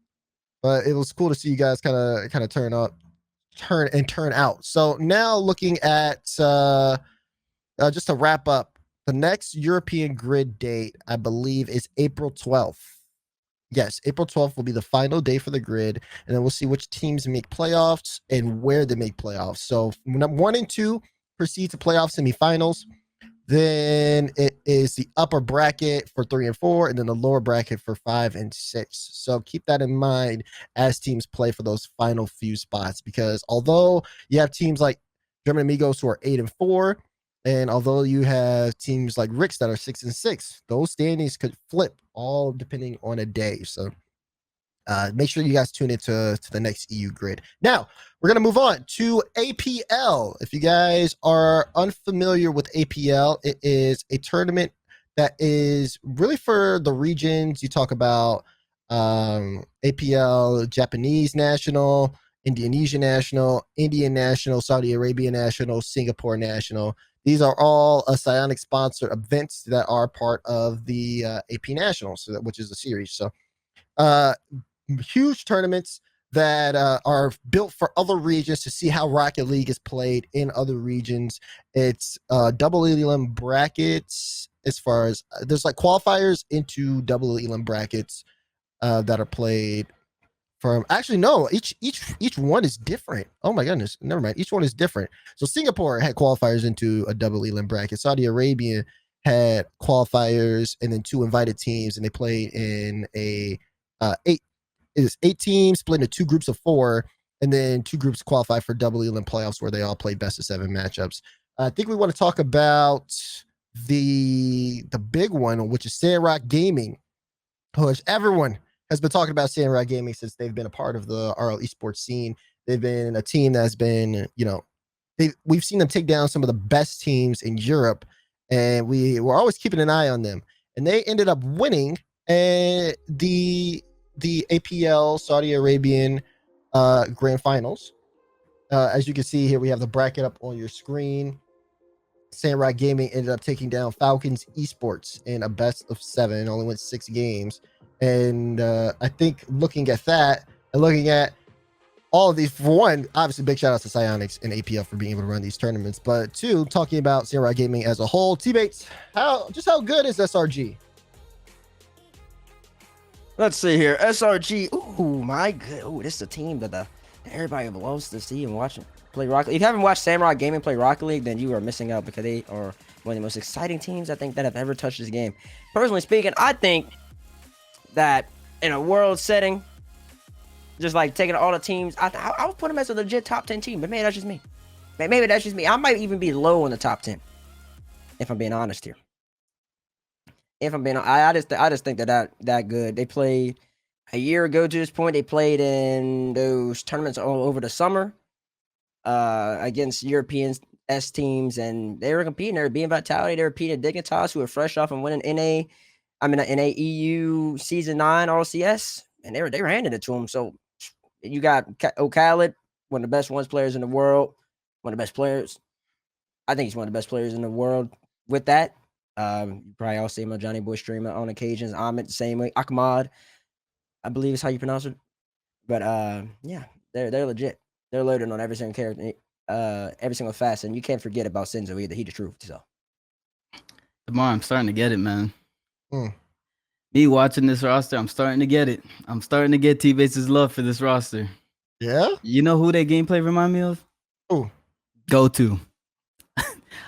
But it was cool to see you guys kind of turn out. So now looking at just to wrap up, the next European grid date, I believe, is April 12th. Yes, April 12th will be the final day for the grid, and then we'll see which teams make playoffs and where they make playoffs. So 1 and 2 proceed to playoff semifinals. Then it is the upper bracket for 3 and 4, and then the lower bracket for 5 and 6. So keep that in mind as teams play for those final few spots, because although you have teams like German Amigos who are 8 and 4, and although you have teams like Rick's that are 6 and 6, those standings could flip all depending on a day. So make sure you guys tune into the next EU grid. Now, we're going to move on to APL. If you guys are unfamiliar with APL, it is a tournament that is really for the regions. You talk about APL, Japanese National, Indonesian National, Indian National, Saudi Arabia National, Singapore National. These are all Psyonix sponsored events that are part of the AP Nationals, which is a series. So huge tournaments that are built for other regions to see how Rocket League is played in other regions. It's double elim brackets as far as there's like qualifiers into double elim brackets that are played from actually no each one is different. Oh my goodness, never mind, each one is different. So Singapore had qualifiers into a double elim bracket. Saudi Arabia had qualifiers and then 2 invited teams, and they played in a 8 teams split into 2 groups of 4, and then 2 groups qualify for double elim playoffs where they all play best of 7 matchups. I think we want to talk about the big one, which is Sandrock Gaming, which everyone has been talking about Sandrock Gaming since they've been a part of the RL esports scene. They've been a team that's been, we've seen them take down some of the best teams in Europe, and we were always keeping an eye on them. And they ended up winning the APL Saudi Arabian Grand Finals. As you can see here, we have the bracket up on your screen. Sandrock Gaming ended up taking down Falcons eSports in a best of 7, only went 6 games. And I think looking at that and looking at all of these, for one, obviously big shout out to Psyonix and APL for being able to run these tournaments. But 2, talking about Sandrock Gaming as a whole, TBates, how good is SRG? Let's see here. SRG. Ooh, my good. Ooh, this is a team that everybody loves to see and watch play Rocket League. If you haven't watched Sandrock Gaming play Rocket League, then you are missing out, because they are one of the most exciting teams I think that have ever touched this game. Personally speaking, I think that in a world setting, just like taking all the teams, I would put them as a legit top 10 team. But maybe that's just me. Maybe that's just me. I might even be low in the top 10, if I'm being honest here. If I'm being, I just think that good. They played a year ago to this point. They played in those tournaments all over the summer against European S teams, and they were competing. They were being Vitality. They were beating Dignitas, who were fresh off and winning NA EU Season 9 RLCS, and they were handing it to them. So you got O'Khaled, one of the best players in the world, one of the best players. I think he's one of the best players in the world with that. You probably all see him on Johnny Boy streamer on occasions. Ahmed the same way. Ahmad, I believe is how you pronounce it. But yeah, they're legit. They're loaded on every single character, every single facet. And you can't forget about Senzo either. He the truth. So Tomorrow, I'm starting to get it, man. Me watching this roster, I'm starting to get it. I'm starting to get TBates' love for this roster. Yeah? You know who their gameplay remind me of? Oh. Go-To.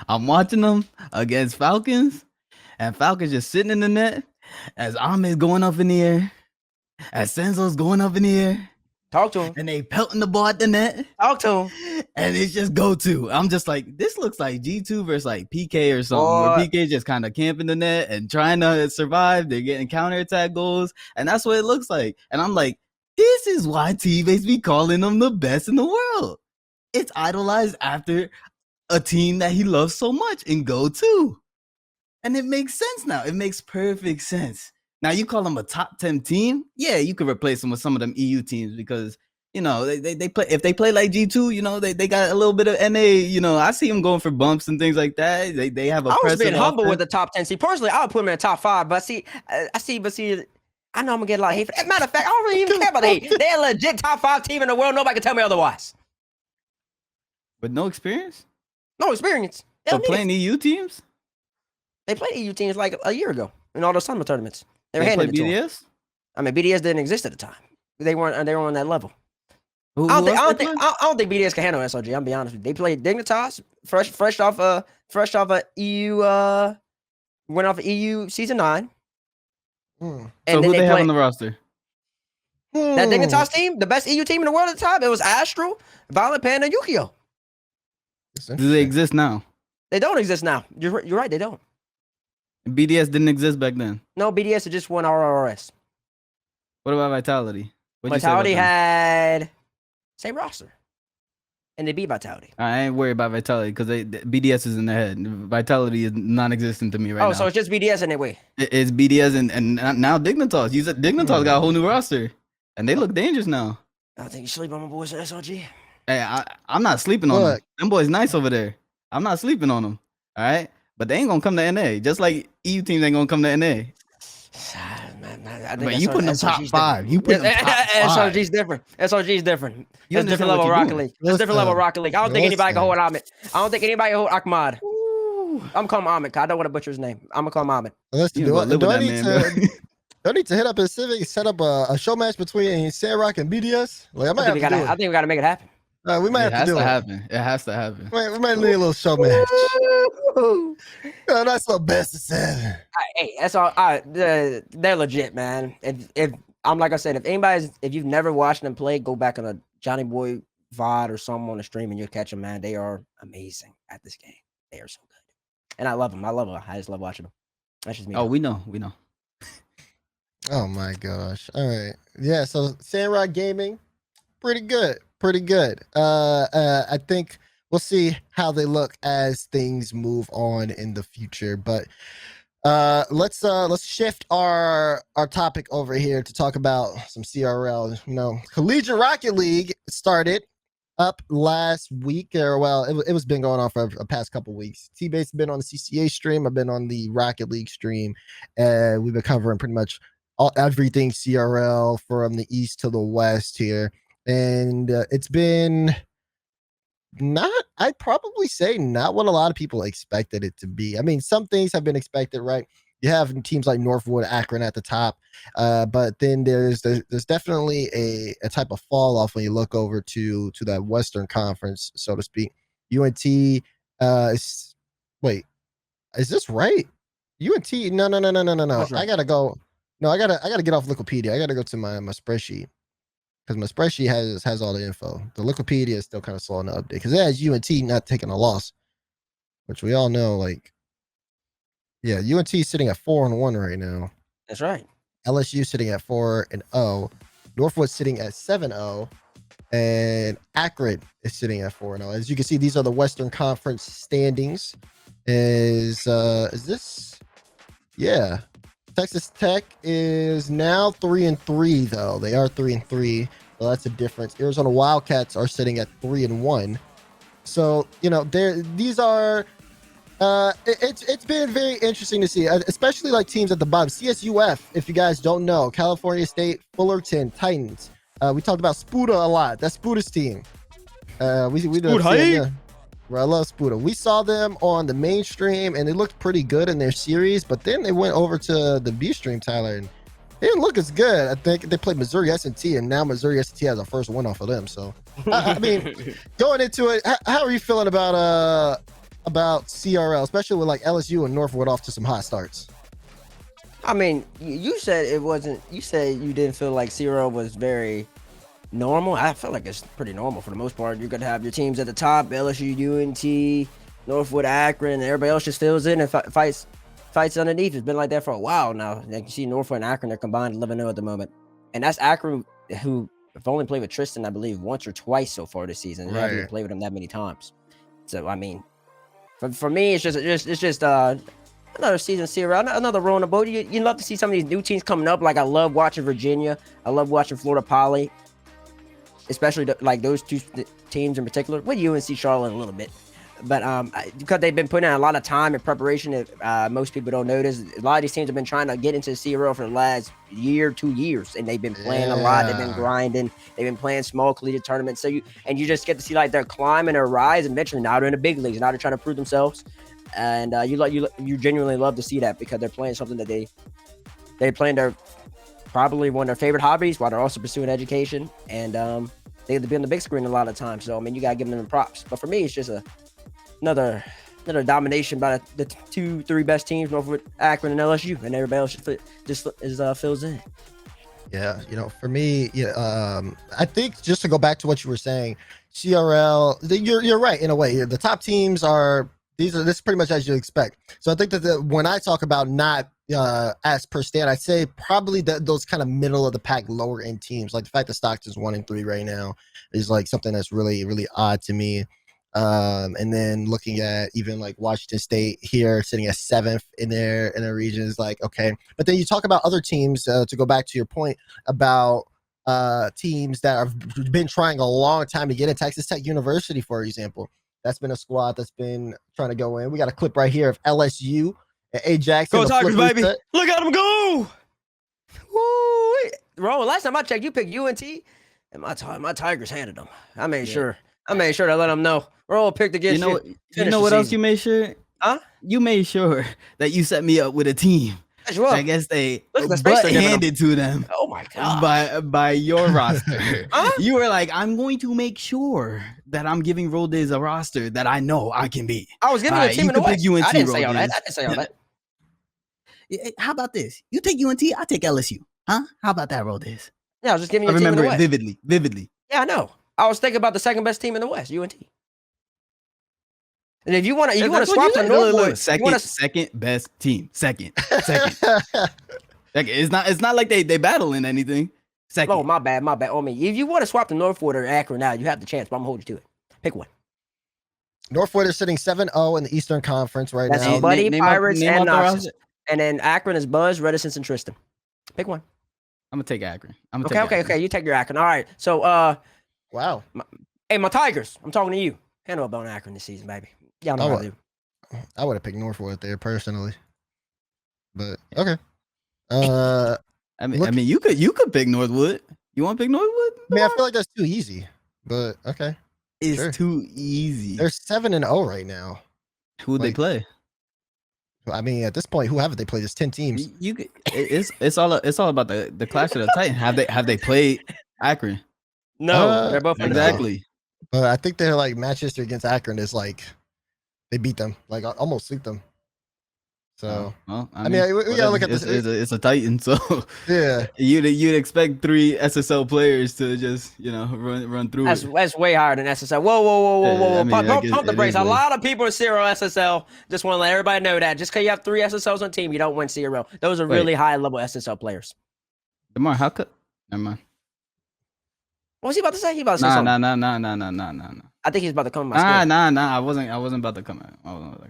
I'm watching them against Falcons, and Falcons just sitting in the net as Ahmed's going up in the air, as Senzo's going up in the air. Talk to him. And they pelting the ball at the net. Talk to him. And it's just Go-To. I'm just like, this looks like G2 versus like PK or something, where PK just kind of camping the net and trying to survive. They're getting counterattack goals, and that's what it looks like. And I'm like, this is why TBates be calling them the best in the world. It's idolized after a team that he loves so much in Go-To. And it makes sense now. It makes perfect sense. Now you call them a top 10 team? Yeah, you could replace them with some of them EU teams because they play if they play like G2, they got a little bit of NA. I see them going for bumps and things like that. They have a I was being presence humble offense. with the top 10. See, personally, I would put them in the top 5, but see, I know I'm gonna get a lot of hate for that. Matter of fact, I don't really even care about the hate. They're a legit top 5 team in the world. Nobody can tell me otherwise. With no experience? No experience. So playing EU teams? They played EU teams like a year ago in all those summer tournaments. They were They handing play it to them. BDS? I mean, BDS didn't exist at the time. They weren't on that level. Who I else they don't play? think BDS can handle SRG. I'm be honest with you. They played Dignitas, fresh off a EU, went off of EU season 9. Hmm. So And who then they have on played the roster? that Dignitas team, the best EU team in the world at the time. It was Astral, Violent Panda, and Yukio. Do they exist now? They don't exist now. You're right. They don't. BDS didn't exist back then. No, BDS had just won RRS. What about Vitality? What'd you say about Vitality them? had same roster, and they beat Vitality. I ain't worried about Vitality because BDS is in their head. Vitality is non-existent to me right now. Oh, so it's just BDS in that way. It's BDS and now Dignitas. You said Dignitas got a whole new roster, and they look dangerous now. I think you sleep on my boys at SRG. Hey, I'm not sleeping on them. Them boys nice over there. I'm not sleeping on them. All right, but they ain't gonna come to NA. Just like EU teams ain't gonna come to NA. But you put them top 5. You put them top 5. SRG's different. SRG's different. You That's different level Rocket League. That's different level Rocket League. I don't think anybody can hold Ahmed. I don't think anybody can hold Ahmad. I'm calling him Ahmed. I don't want to butcher his name. I'm gonna call him Ahmed. Listen, do I need to hit up Pacific, set up a show match between Sandrock and BDS? Like I think we gotta make it happen. We might have to do it. It has to happen. We might need a little show match. That's the best of 7. Hey, that's all. They're legit, man. If I'm like I said, if you've never watched them play, go back on a Johnny Boy VOD or something on the stream and you'll catch them, man. They are amazing at this game. They are so good, and I love them. I just love watching them. That's just me. Oh, we know. Oh my gosh! All right, yeah. So Sandrock Gaming, pretty good. I think we'll see how they look as things move on in the future. But let's shift our topic over here to talk about some CRL. Collegiate Rocket League started up last week, or it was been going on for a past couple weeks. TBates been on the CCA stream. I've been on the Rocket League stream, and we've been covering pretty much everything CRL from the east to the west here. And it's been I'd probably say not what a lot of people expected it to be. I mean, some things have been expected, right? You have teams like Northwood, Akron at the top, but then there's definitely a type of fall off when you look over to that Western Conference, so to speak. UNT, wait, is this right? UNT, no. Right. I gotta go. No, I gotta get off Wikipedia. I gotta go to my spreadsheet. Because my spreadsheet has all the info. The Wikipedia is still kind of slow on the update because it has UNT not taking a loss, which we all know. UNT is sitting at 4-1 right now. That's right. LSU sitting at 4-0. Northwood sitting at 7-0, and Akron is sitting at 4-0. As you can see, these are the Western Conference standings. Is this? Yeah. Texas Tech is now 3-3, though. They are 3-3, so that's a difference. Arizona Wildcats are sitting at 3-1. So these are. It's been very interesting to see, especially like teams at the bottom. CSUF, if you guys don't know, California State, Fullerton, Titans. We talked about Spuda a lot. That's Spuda's team. We did. I love Spuda. We saw them on the mainstream and they looked pretty good in their series, but then they went over to the B stream, Tyler, and they didn't look as good. I think they played Missouri S&T, and now Missouri S&T has a first win off of them. So, I mean, going into it, how are you feeling about CRL, especially with like LSU and Northwood off to some hot starts? I mean, you said it wasn't. You said you didn't feel like CRL was very normal. I feel like it's pretty normal for the most part. You're gonna have your teams at the top: LSU, UNT, Northwood, Akron, and everybody else just fills in and fights underneath. It's been like that for a while now. Like you see, Northwood and Akron are combined 11-0 at the moment, and that's Akron who have only played with Tristan, I believe, once or twice so far this season. They haven't even played with him that many times. So I mean, for me, it's just Another season CRL, another row on the boat. You love to see some of these new teams coming up. Like I love watching Virginia. I love watching Florida Poly, especially like those two teams in particular. With UNC Charlotte a little bit, but because they've been putting in a lot of time and preparation that most people don't notice. A lot of these teams have been trying to get into the CRL for the last year, 2 years, and they've been playing a lot. They've been grinding. They've been playing small collegiate tournaments. So you just get to see like their climb and their rise. And eventually, now they're in the big leagues. Now they're trying to prove themselves. And you genuinely love to see that because they're playing something that they're playing their probably one of their favorite hobbies while they're also pursuing education, and they've been on the big screen a lot of times. So I mean, you gotta give them props. But for me, it's just another domination by the 2-3 best teams, Norfolk, Akron, and LSU, and everybody else just fills in. Yeah, for me, I think just to go back to what you were saying, CRL, you're right in a way. The top teams are. This is pretty much as you expect. So I think that when I talk about not as per stat, I'd say probably those kind of middle of the pack, lower end teams, like the fact that Stockton's 1-3 right now is like something that's really, really odd to me. And then looking at even like Washington State here sitting at 7th in their region is like, okay. But then you talk about other teams, to go back to your point about teams that have been trying a long time to get in. Texas Tech University, for example. That's been a squad that's been trying to go in. We got a clip right here of LSU and Ajax. Go Tigers, baby. Look at them go. Woo. Bro, last time I checked, you picked UNT, and my Tigers handed them. I made sure to let them know. Roll picked against you. You know what else you made sure? Huh? You made sure that you set me up with a team. Well. I guess they handed to them. Oh my god! By your roster, you were like, "I'm going to make sure that I'm giving Dizz a roster that I know I can beat." I was giving a team in the West. I didn't say all that. How about this? You take UNT, I take LSU. Huh? How about that, Dizz? Yeah, I was just giving you a team in the West. I remember it vividly. Yeah, I know. I was thinking about the second best team in the West, UNT. And if you want to swap to Northwood, second best team. Second. It's not like they battling anything. Second. Oh, my bad. On me. If you want to swap to Northwood or Akron now, you have the chance, but I'm gonna hold you to it. Pick one. Northwood is sitting 7-0 in the Eastern Conference right now. Buddy, Pirates, and Knox. And then Akron is Buzz, Reticence, and Tristan. Pick one. I'm gonna take Akron. Okay. You take your Akron. All right. So, wow. My Tigers. I'm talking to you. Handle up on Akron this season, baby. Y'all know what I do. I would have picked Northwood there personally, but okay. I mean, you could pick Northwood. You want to pick Northwood? Man, I feel like that's too easy. But okay, it's too easy. They're 7-0 right now. Who they play? I mean, at this point, who haven't they played? It's 10 teams. It's all about the Clash of the Titan. Have they played Akron? No, they're both exactly. But I think they're like match history against Akron is like they beat them, like almost sweep them. So I mean we gotta look at this. It's a Titan, so yeah. You'd expect 3 SSL players to just run through. That's way higher than SSL. Whoa! Pump the brakes. A lot of people in CRL SSL. Just want to let everybody know that just because you have 3 SSLs on team, you don't win CRL. Those are really high level SSL players. DeMar, how could? Never mind. What was he about to say? He about to say something. No. I think he's about to come. Nah. I wasn't about to come out.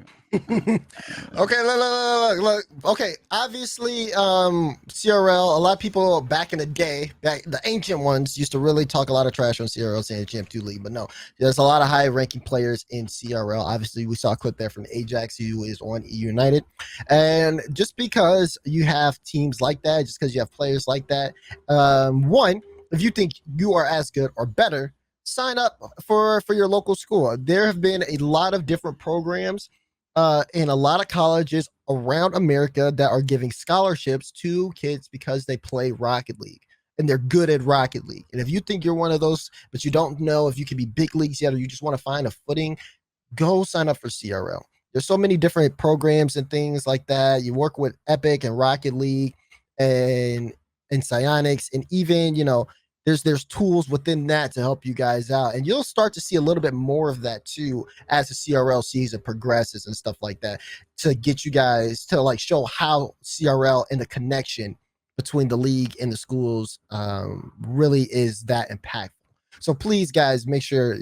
Okay, look. Okay, obviously, CRL. A lot of people back in the day, the ancient ones, used to really talk a lot of trash on CRL, saying Champ 2 League. But no, there's a lot of high-ranking players in CRL. Obviously, we saw a clip there from Ajax, who is on E United. And just because you have teams like that, just because you have players like that, one, if you think you are as good or better, sign up for your local school. There have been a lot of different programs in a lot of colleges around America that are giving scholarships to kids because they play Rocket League and they're good at Rocket League. And if you think you're one of those, but you don't know if you can be big leagues yet, or you just want to find a footing, go sign up for CRL. There's so many different programs and things like that. You work with Epic and Rocket League and Psyonix, and even, there's tools within that to help you guys out, and you'll start to see a little bit more of that too as the CRL season progresses and stuff like that, to get you guys to like show how CRL and the connection between the league and the schools really is that impactful. So please, guys, make sure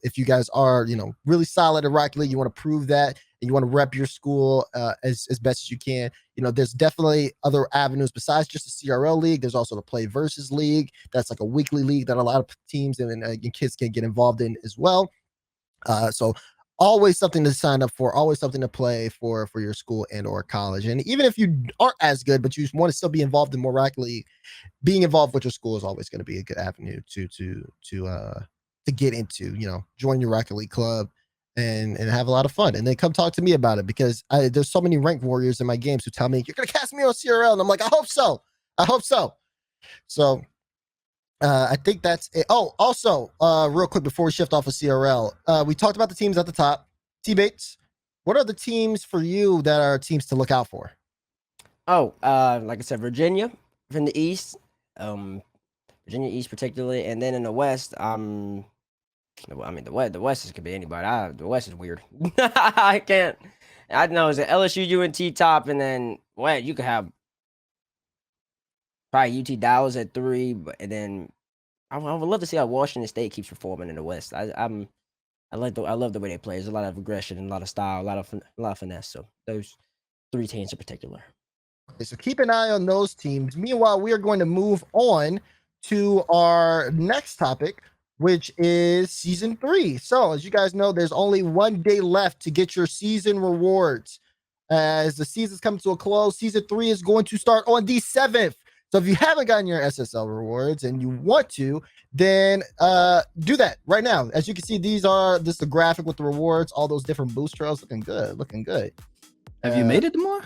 if you guys are really solid at Rocket League, you want to prove that and you want to rep your school as best as you can, there's definitely other avenues besides just the CRL league. There's also the Play Versus League. That's like a weekly league that a lot of teams and kids can get involved in as well. So always something to sign up for, always something to play for your school and or college. And even if you aren't as good, but you want to still be involved in more Rack League, being involved with your school is always going to be a good avenue to get into. Join your Rocket League club and have a lot of fun, and then come talk to me about it, because there's so many ranked warriors in my games who tell me you're gonna cast me on CRL, and I'm like, I hope so. So I think that's it. Oh, also, real quick before we shift off of CRL, we talked about the teams at the top. TBates, what are the teams for you that are teams to look out for? Oh, like I said, Virginia from the East, Virginia East particularly, and then in the West, the West could be anybody. The West is weird. I can't. I know it's an LSU, UNT top, and then you could have probably UT Dallas at 3, and then I would love to see how Washington State keeps performing in the West. I love the way they play. There's a lot of aggression and a lot of style, a lot of finesse. So those 3 teams in particular. Okay, so keep an eye on those teams. Meanwhile, we are going to move on to our next topic, which is season 3. So as you guys know, there's only 1 day left to get your season rewards. As the season's coming to a close, season 3 is going to start on the 7th. So if you haven't gotten your SSL rewards and you want to, then do that right now. As you can see, this is the graphic with the rewards, all those different boost trails, looking good. Have you made it more?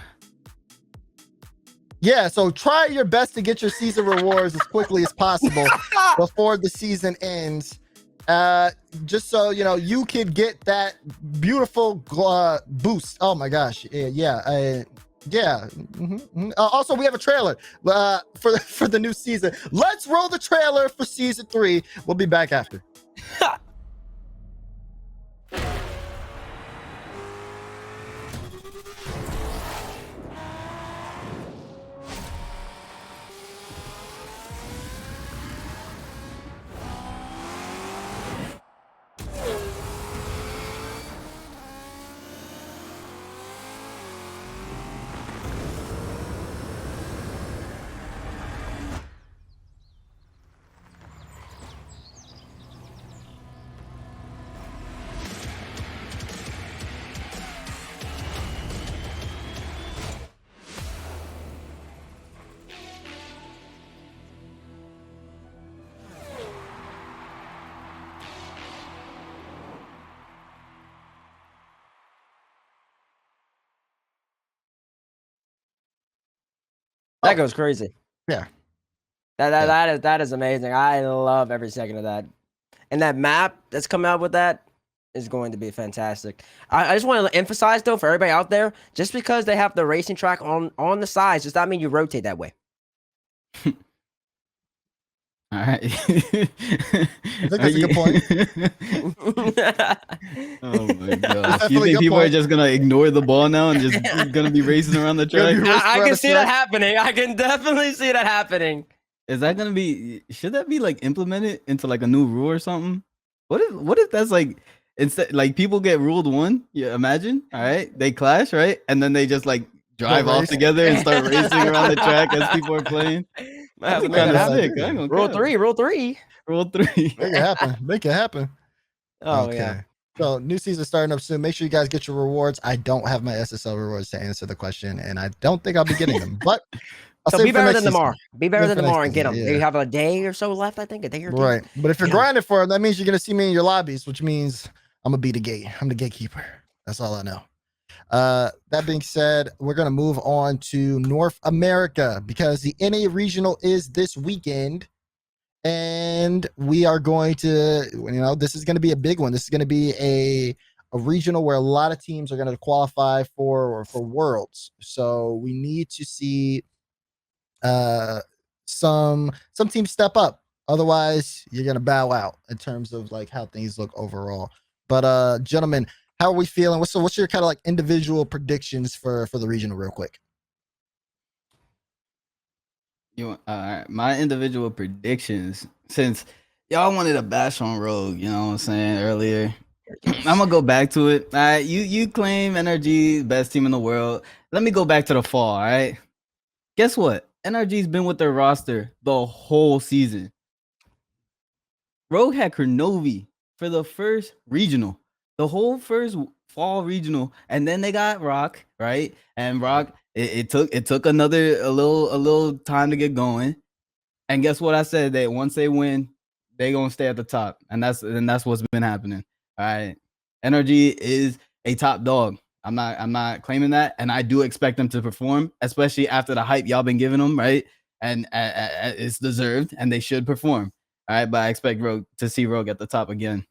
Yeah, so try your best to get your season rewards as quickly as possible before the season ends. Just so you could get that beautiful boost. Oh my gosh, yeah. Also, we have a trailer for the new season. Let's roll the trailer for season 3. We'll be back after. That goes crazy. Yeah. That is amazing. I love every second of that. And that map that's come out with that is going to be fantastic. I just want to emphasize though, for everybody out there, just because they have the racing track on the sides does not mean you rotate that way. All right. I think that's a good point. Oh my gosh. You think people are just gonna ignore the ball now and just gonna be racing around the track? I can see that happening. I can definitely see that happening. Is that gonna be? Should that be like implemented into like a new rule or something? What if that's like instead like people get ruled 1? Yeah, imagine. All right, they clash, right, and then they just like drive off together and start racing around the track as people are playing. That's kind of sick. Rule 3. Rule 3. Make it happen. Oh okay. Yeah. So new season starting up soon. Make sure you guys get your rewards. I don't have my SSL rewards to answer the question, and I don't think I'll be getting them. But so be better than tomorrow. Be better than tomorrow and get them. Yeah. You have a day or so left, I think. A day or 2. Right. But if you're grinding for them, that means you're gonna see me in your lobbies, which means I'm gonna be the gate. I'm the gatekeeper. That's all I know. That being said, we're going to move on to North America because the NA regional is this weekend, and we are going to, this is going to be a big one. This is going to be a regional where a lot of teams are going to qualify for worlds. So we need to see some teams step up. Otherwise, you're going to bow out in terms of like how things look overall. But gentlemen, how are we feeling? What's your kind of like individual predictions for the regional real quick? My individual predictions, since y'all wanted a bash on Rogue, you know what I'm saying, earlier. I'm gonna go back to it. All right, you claim NRG best team in the world. Let me go back to the fall. All right. Guess what? NRG's been with their roster the whole season. Rogue had Kernovi for the first regional, the whole first fall regional, and then they got Rock, right? And Rock, it took a little time to get going. And guess what I said? That once they win, they gonna stay at the top, and that's what's been happening. All right, NRG is a top dog. I'm not claiming that, and I do expect them to perform, especially after the hype y'all been giving them, right? And it's deserved, and they should perform. All right, but I expect Rogue to see Rogue at the top again.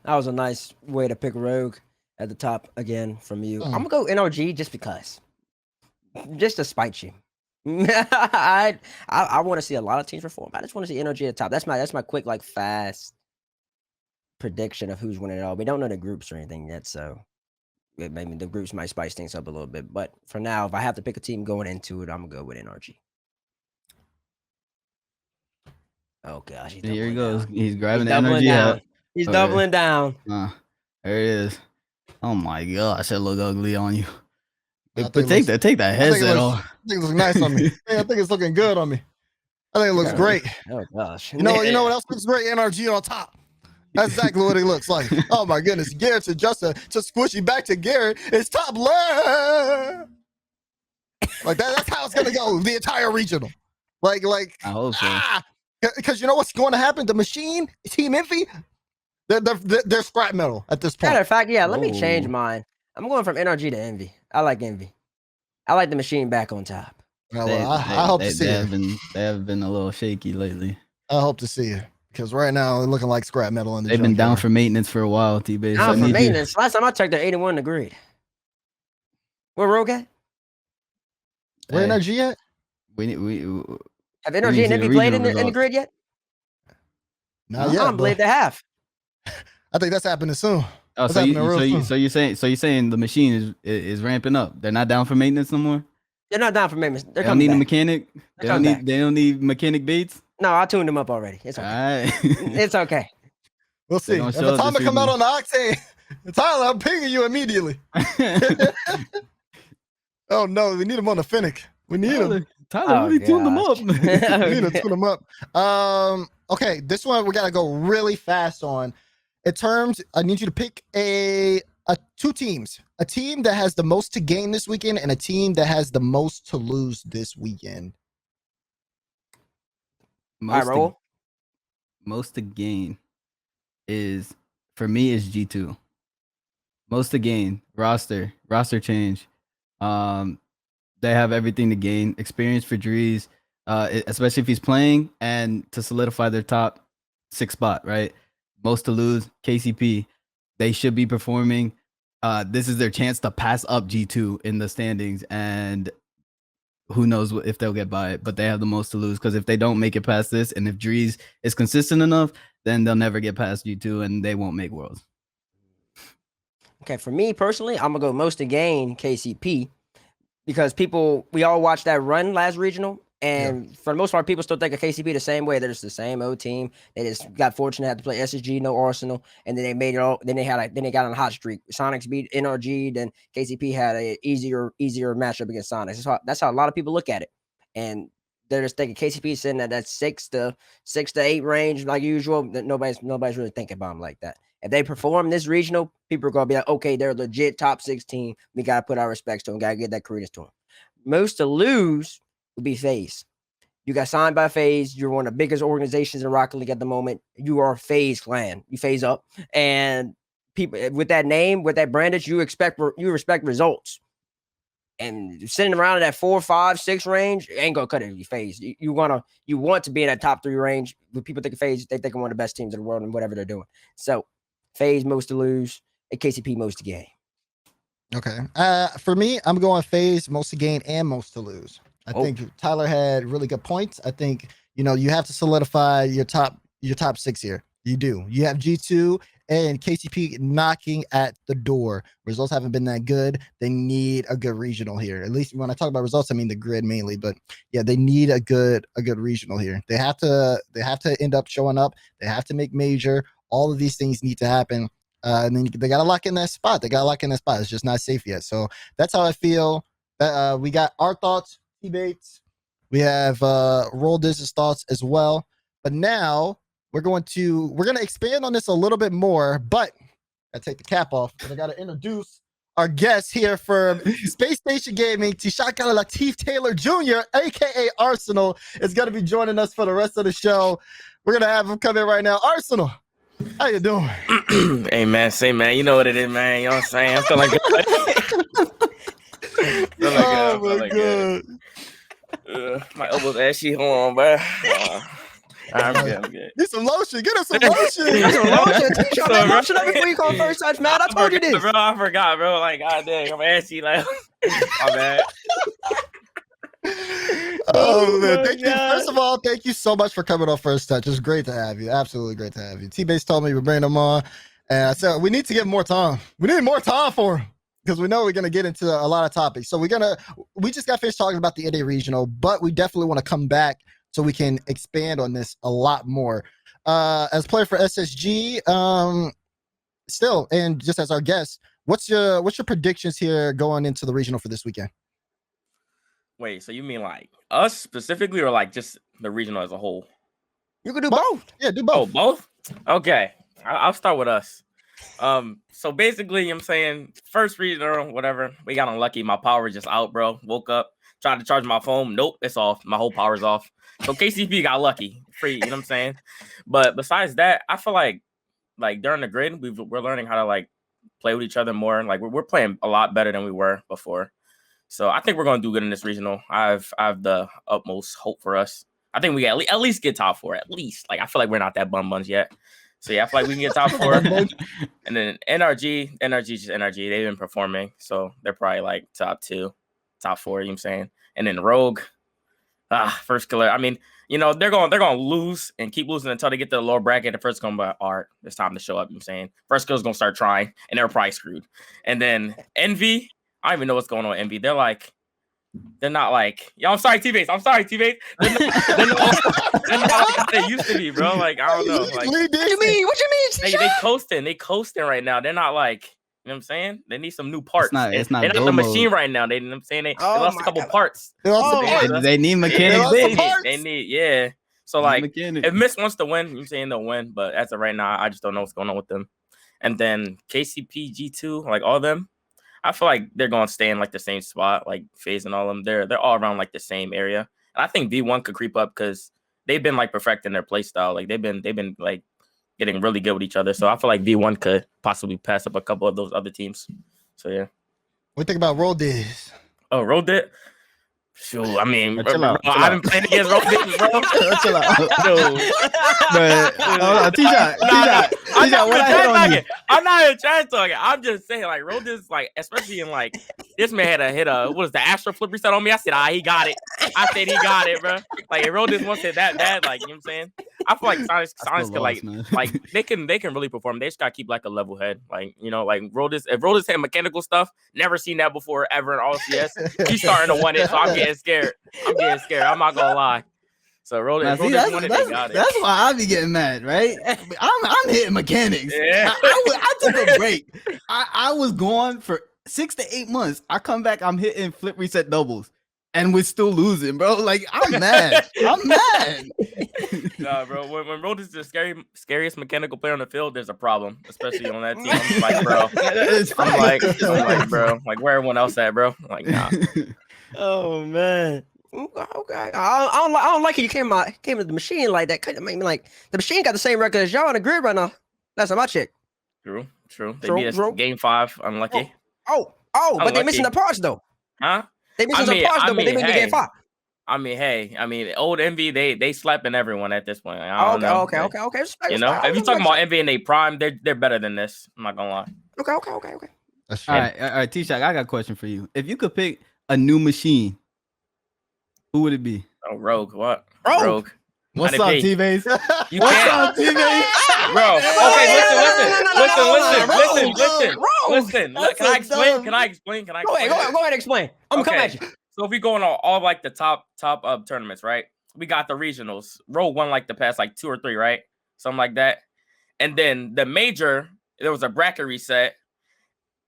That was a nice way to pick Rogue at the top again from you. I'm gonna go NRG just because, just to spite you. I want to see a lot of teams perform. I just want to see NRG at the top. That's my quick, like, fast prediction of who's winning it all. We don't know the groups or anything yet, so maybe the groups might spice things up a little bit. But for now, if I have to pick a team going into it, I'm gonna go with NRG. Oh gosh, Here he goes. Down. He's grabbing He's the doubling energy down. hat. He's doubling down. There it is. Oh my gosh, that look ugly on you. I But take that headset off. I think it looks nice on me. I think it's looking good on me. I think it looks great. Oh gosh. You know what else looks great? NRG on top. That's exactly what it looks like. Oh my goodness. Garrett's adjusted to squishy back to Garrett. It's top left. Like that's how it's gonna go. The entire regional. Like I hope so. Because you know what's going to happen? The machine, Team Envy, they're scrap metal at this point. Matter of fact, yeah, let me change mine. I'm going from NRG to Envy. I like Envy. I like the machine back on top. Well, I hope to see it. They have been a little shaky lately. I hope to see it. Because right now they're looking like scrap metal in the They've been down for maintenance for a while, TBates. Down for maintenance. Last time I checked, they're 81 in the grid. Where Rogue at? Where NRG at? We have NRG and Envy played in the grid yet? Not yet. I believe they have. I think that's happening soon. Oh, so you're saying the machine is ramping up. They're not down for maintenance no more? They're not down for maintenance. They don't need back. a mechanic. They don't need mechanic Bates. No, I tuned them up already. It's okay. All right. It's okay. We'll see. If the time to come out on the Octane, Tyler, I'm pinging you immediately. Oh no, we need him on the Fennec. We need him. Tyler really tuned them up. We need to tune them up. Okay, this one we gotta go really fast on. In terms, I need you to pick two teams. A team that has the most to gain this weekend and a team that has the most to lose this weekend. Most to gain is, for me, is G2. Most to gain, roster change. They have everything to gain. Experience for Dizz, especially if he's playing, and to solidify their top 6 spot, right? Most to lose, KCP. They should be performing. This is their chance to pass up G2 in the standings, and who knows if they'll get by it, but they have the most to lose, because if they don't make it past this, and if Dizz is consistent enough, then they'll never get past G2 and they won't make Worlds. Okay, for me personally, I'm gonna go most to gain KCP, because we all watched that run last regional, and for the most part, people still think of KCP the same way. They're just the same old team. They just got fortunate to have to play SSG, no Arsenal, and then they made it all. Then they got on a hot streak. Sonics beat NRG, then KCP had a easier matchup against Sonics. That's how a lot of people look at it, and they're just thinking KCP is sitting at that 6 to 8 range like usual. Nobody's really thinking about them like that. If they perform this regional, people are gonna be like, okay, they're a legit top 16. We gotta put our respects to them. Gotta give that credence to them. Most to lose would be FaZe. You got signed by FaZe. You're one of the biggest organizations in Rocket League at the moment. You are FaZe clan. You FaZe up, and people with that name, with that brandage, you respect results. And sitting around in that 4, 5, 6 range ain't gonna cut it if you FaZe. You want to be in that top 3 range. When people think of FaZe, they think of one of the best teams in the world and whatever they're doing. So FaZe most to lose, and KCP most to gain. Okay. For me, I'm going FaZe most to gain and most to lose. I think Tyler had really good points. I think, you have to solidify your top 6 here. You do. You have G2 and KCP knocking at the door. Results haven't been that good. They need a good regional here. At least when I talk about results, I mean the grid mainly, but yeah, they need a good regional here. They have to end up showing up. They have to make major, All of these things need to happen. And then they got to lock in that spot. It's just not safe yet. So that's how I feel. We got our thoughts, TBates. We have Roll Dizz's thoughts as well. But now we're going to expand on this a little bit more. But I take the cap off because I got to introduce our guest here from Space Station Gaming, Tishaka Latif Taylor Jr., aka Arsenal, is going to be joining us for the rest of the show. We're going to have him come in right now. Arsenal, how you doing? Hey man, say man, you know what it is, man. You know what I'm saying? I feel like Oh my god. My elbows ashy. Hold on, bro. I'm good. Need some lotion. Get us some lotion. Lotion up before you call first touch, man. I told you this. Bro, I forgot, bro. Like, god dang, I'm ashy. Like, my bad. Oh man, thank you. First of all, thank you so much for coming on First Touch. It's great to have you. Absolutely great to have you. TBates told me to bring him on, and I said we need to get more time. We need more time for him because we know we're gonna get into a lot of topics. So we just got finished talking about the NA regional, but we definitely want to come back so we can expand on this a lot more. As player for SSG, still, and just as our guest, what's your predictions here going into the regional for this weekend? Wait, so you mean like us specifically, or like just the regional as a whole? You can do both. Yeah, do both. Oh, both? Okay, I'll start with us. So basically, you know what I'm saying, first regional, whatever, we got unlucky. My power just out, bro. Woke up, tried to charge my phone. Nope, it's off. My whole power's off. So KCP got lucky. Free, you know what I'm saying? But besides that, I feel like during the grid, we're learning how to like play with each other more. Like we're playing a lot better than we were before. So I think we're gonna do good in this regional. I have the utmost hope for us. I think we at least get top 4. At least, like I feel like we're not that bum buns yet. So yeah, I feel like we can get top 4. And then NRG just NRG. They've been performing, so they're probably like top 2, top 4. You know what I'm saying? And then Rogue, first killer. I mean, you know they're gonna lose and keep losing until they get to the lower bracket. The first gonna be all right, it's time to show up. You know what I'm saying? First kill's gonna start trying, and they're probably screwed. And then Envy. I don't even know what's going on with Envy. They're not like, yo, I'm sorry, TBates. They're not like they used to be, bro. Like, I don't know. Like, What you mean? They coasting right now. They're not like, you know what I'm saying? They need some new parts. It's not they're not the machine right now. You know what I'm saying? They lost a couple parts. They need mechanics. They need, yeah. So like, if Miss wants to win, you're saying they'll win. But as of right now, I just don't know what's going on with them. And then KCP, G2, like all of them, I feel like they're going to stay in like the same spot, like FaZe and all of them. They're all around like the same area. And I think V1 could creep up because they've been like perfecting their play style. Like they've been like getting really good with each other. So I feel like V1 could possibly pass up a couple of those other teams. So yeah. What do you think about Roll Dizzz? Oh, Roll Dizzz? Shoot, I mean, I've been playing against Roll Dizzz, bro. Chill out. But I'm not even trying to talk. I'm just saying, like, Roll Dizzz, like, especially in like this man had a hit what was the Astro flip reset on me? I said, he got it. I said he got it, bro. Like, if Roll Dizzz wants it that bad, like, you know what I'm saying? I feel like Sonics could like they can really perform. They just gotta keep like a level head. Like, you know, like if Roll Dizzz had mechanical stuff, never seen that before ever in all CS. He's starting to 1-hit, so I'm getting scared. I'm not gonna lie. So Roll Dizzz won it, they got it. That's why I be getting mad, right? I'm hitting mechanics. Yeah. I took a break. I was gone for 6 to 8 months. I come back, I'm hitting flip reset doubles. And we're still losing, bro. Like, I'm mad. Nah, bro. When Roll is the scariest mechanical player on the field, there's a problem, especially on that team. I'm like, bro. I'm like, bro. Like, where everyone else at, bro? Like, nah. Oh man. Okay. I don't like it. You came to the machine like that. Kind of make me like the machine got the same record as y'all on the grid right now. That's my check. True. They beat us game 5. Unlucky. But they're missing the parts though. Huh? They missing some parts though, but they missing game 5. I mean, old Envy, they slapping everyone at this point. I don't know. Okay. Respect, you know, if you're talking about Envy in their prime, they're better than this. I'm not gonna lie. Okay. That's true. All right, T-Shaq, I got a question for you. If you could pick a new machine, who would it be? Oh, Rogue. What? Rogue. What's up, TBates? What's up, TBates? Bro, okay, listen. Can I explain? Go ahead and explain. I'm coming at you. So if we go on all like the top tournaments, right? We got the regionals. Rogue won like the past like 2 or 3, right? Something like that. And then the major, there was a bracket reset,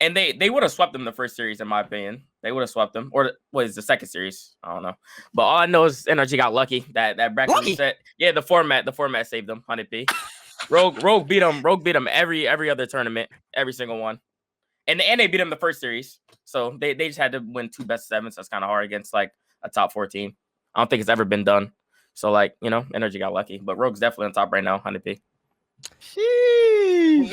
and they would have swept them the first series, in my opinion. They would have swept them, or what is the second series? I don't know. But all I know is NRG got lucky that bracket reset. Yeah, the format saved them 100p. Rogue beat them every other tournament, every single one, and they beat them the first series. So they just had to win 2 best sevens. That's kind of hard against like a top 4 team. I don't think it's ever been done. So like NRG got lucky, but Rogue's definitely on top right now, 100p. Sheesh.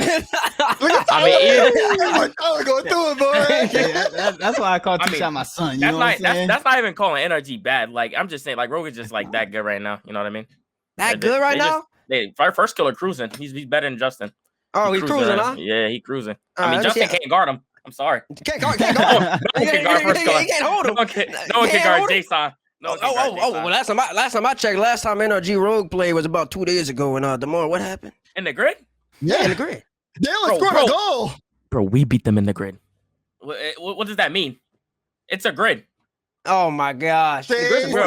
I mean, Tyler going through it, boy. That's why I call T-Shot my son. You know what I'm saying? That's not even calling NRG bad. Like I'm just saying, like Rogue is just like that good right now. You know what I mean? That good right now? First killer cruising. He's better than Justin. Oh, he's cruising, huh? Yeah, he cruising. I mean, Justin can't guard him. I'm sorry. Can't guard. No one can guard first killer. He can't hold him. No one can guard Jason. Well, last time I checked, last time NRG Rogue played was about 2 days ago. And Demar, what happened? In the grid? Yeah, in the grid. They only scored a goal. Bro, we beat them in the grid. What does that mean? It's a grid. Oh my gosh. Bro, wait, this is what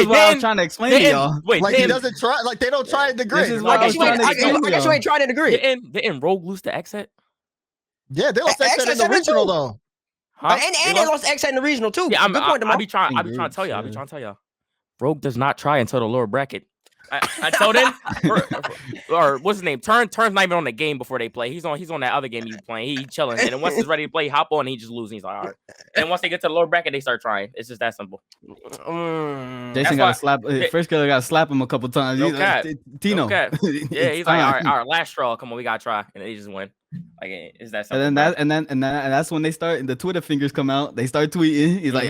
I was trying to explain to y'all. Like he doesn't try, like they don't try in the grid. This is what I guess you ain't tried in the grid. Didn't Rogue lose to Exit? Yeah, they lost Exit in the regional though. Huh? And they lost Exit in the regional too. Yeah, good point, I be trying to tell y'all. Rogue does not try until the lower bracket. I told him, or what's his name? Turn's not even on the game before they play. He's on that other game he's playing. He chilling, and then once he's ready to play, he hop on, and he just loses. He's like, all right. And once they get to the lower bracket, they start trying. It's just that simple. Jason got to slap. First killer got to slap him a couple times. Tino. Yeah, he's like, all right, last straw. Come on, we gotta try, and they just win. Like, is that something? And then that's when they start. The Twitter fingers come out. They start tweeting. He's like,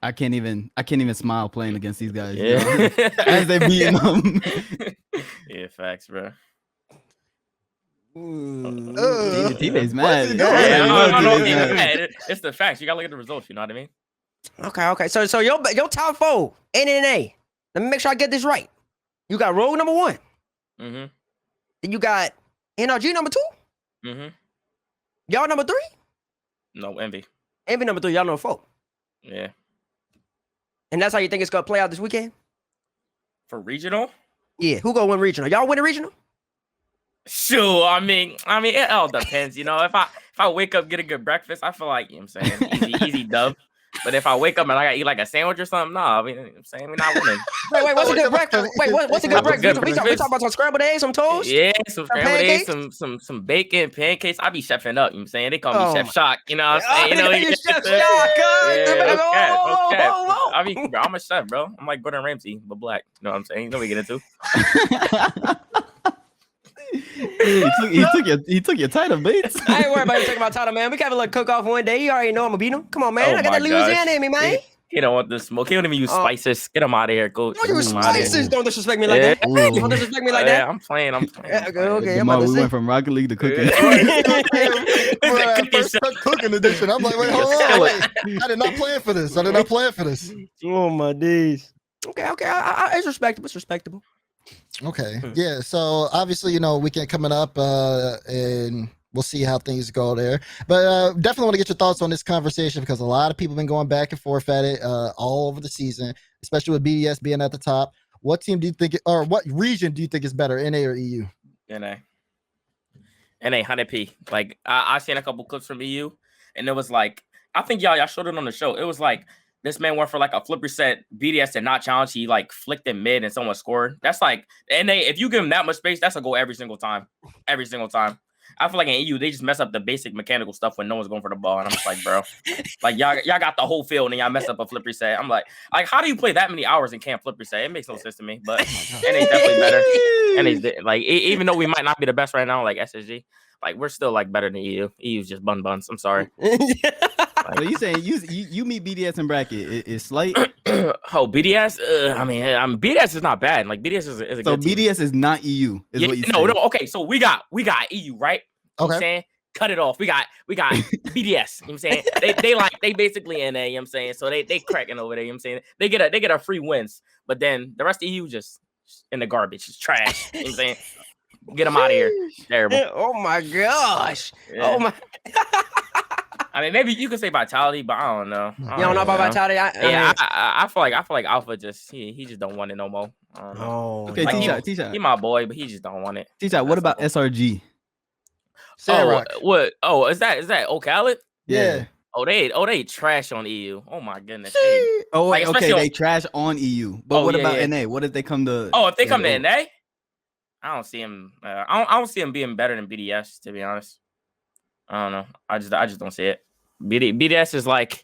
I can't even smile playing against these guys. Yeah, as they beating them. Yeah, facts, bro. TBates mad. Yeah, it's the facts. You gotta look at the results. You know what I mean? Okay. So your top 4 NNA. Let me make sure I get this right. You got Rogue number 1. Mm-hmm. Then you got NRG number 2. Mm-hmm. Y'all number 3? No, Envy. Envy number 3. Y'all number 4. Yeah. And that's how you think it's gonna play out this weekend? For regional? Yeah. Who gonna win regional? Y'all win the regional? Sure. I mean, it all depends. If I wake up, get a good breakfast, I feel like, what I'm saying, easy dub. But if I wake up and I gotta eat like a sandwich or something, no, I'm saying we're not winning. Wait, what's a good breakfast? Wait, what's a good breakfast? We talking about some scrambled eggs, some toast? Yeah, some scrambled eggs, some bacon, pancakes. I be chefing up, you know what I'm saying? They call me Chef Shock, you know what I'm saying? Chef Shock, I'm a chef, bro. I'm like Gordon Ramsay, but black. You know what I'm saying? You know what we get into. He took your title, Bates. I ain't worried about him taking my title, man. We can have a little cook off one day. You already know I'm gonna beat him. Come on, man. I got that Louisiana in me, man. He don't want the smoke. He don't even use spices. Get him out of here, coach. Don't use spices. Don't disrespect me like that. Don't disrespect me like that. I'm playing. Okay. We went from Rocket League to cooking. First cooking edition. I'm like, wait, hold on. I did not plan for this. Oh my days. Okay. It's respectable. It's respectable. Okay. Yeah. So obviously, weekend coming up, and we'll see how things go there. But definitely want to get your thoughts on this conversation because a lot of people have been going back and forth at it all over the season, especially with BDS being at the top. What team do you think, or what region do you think is better, NA or EU? NA 100p. Like I seen a couple clips from EU, and it was like, I think y'all showed it on the show. It was like, this man went for like a flip reset. BDS did not challenge. He like flicked it mid and someone scored. That's like, and if you give him that much space, that's a goal every single time. Every single time. I feel like in EU, they just mess up the basic mechanical stuff when no one's going for the ball. And I'm just like, bro, like y'all got the whole field and y'all mess up a flip reset. I'm like, how do you play that many hours and can't flip reset? It makes no sense to me, but NA's definitely better. NA's like, even though we might not be the best right now, like SSG, like we're still like better than EU. EU's just buns. I'm sorry. So you saying you meet BDS in bracket? It's slight. BDS? I mean, BDS is not bad. Like BDS is a good team. BDS is not EU. No. Okay, so we got EU, right? You know what I'm saying? Cut it off. We got BDS. You know what I'm saying? They basically NA, you know what I'm saying? So they cracking over there, you know what I'm saying? They get a free wins, but then the rest of EU just in the garbage. It's trash. You know what I'm saying? Get them out of here. Terrible. Oh my gosh. Yeah. Oh my. I mean, maybe you could say Vitality, but I don't know. You don't know about Vitality? I feel like Alpha just he just don't want it no more. I don't know. Oh, Okay, Like, T-Shot, he T-Shot. my boy, but he just don't want it. T-Shot, what That's about all. SRG? Sandrock. What? Oh, is that Ocalid? Yeah. They trash on EU. Oh my goodness. Oh, wait, Like, okay, especially they trash on EU. But what about NA? What if they come to? Oh, if they come to oh. NA, I don't see him. I don't see him being better than BDS. To be honest, I don't know. I just don't see it. BDS is like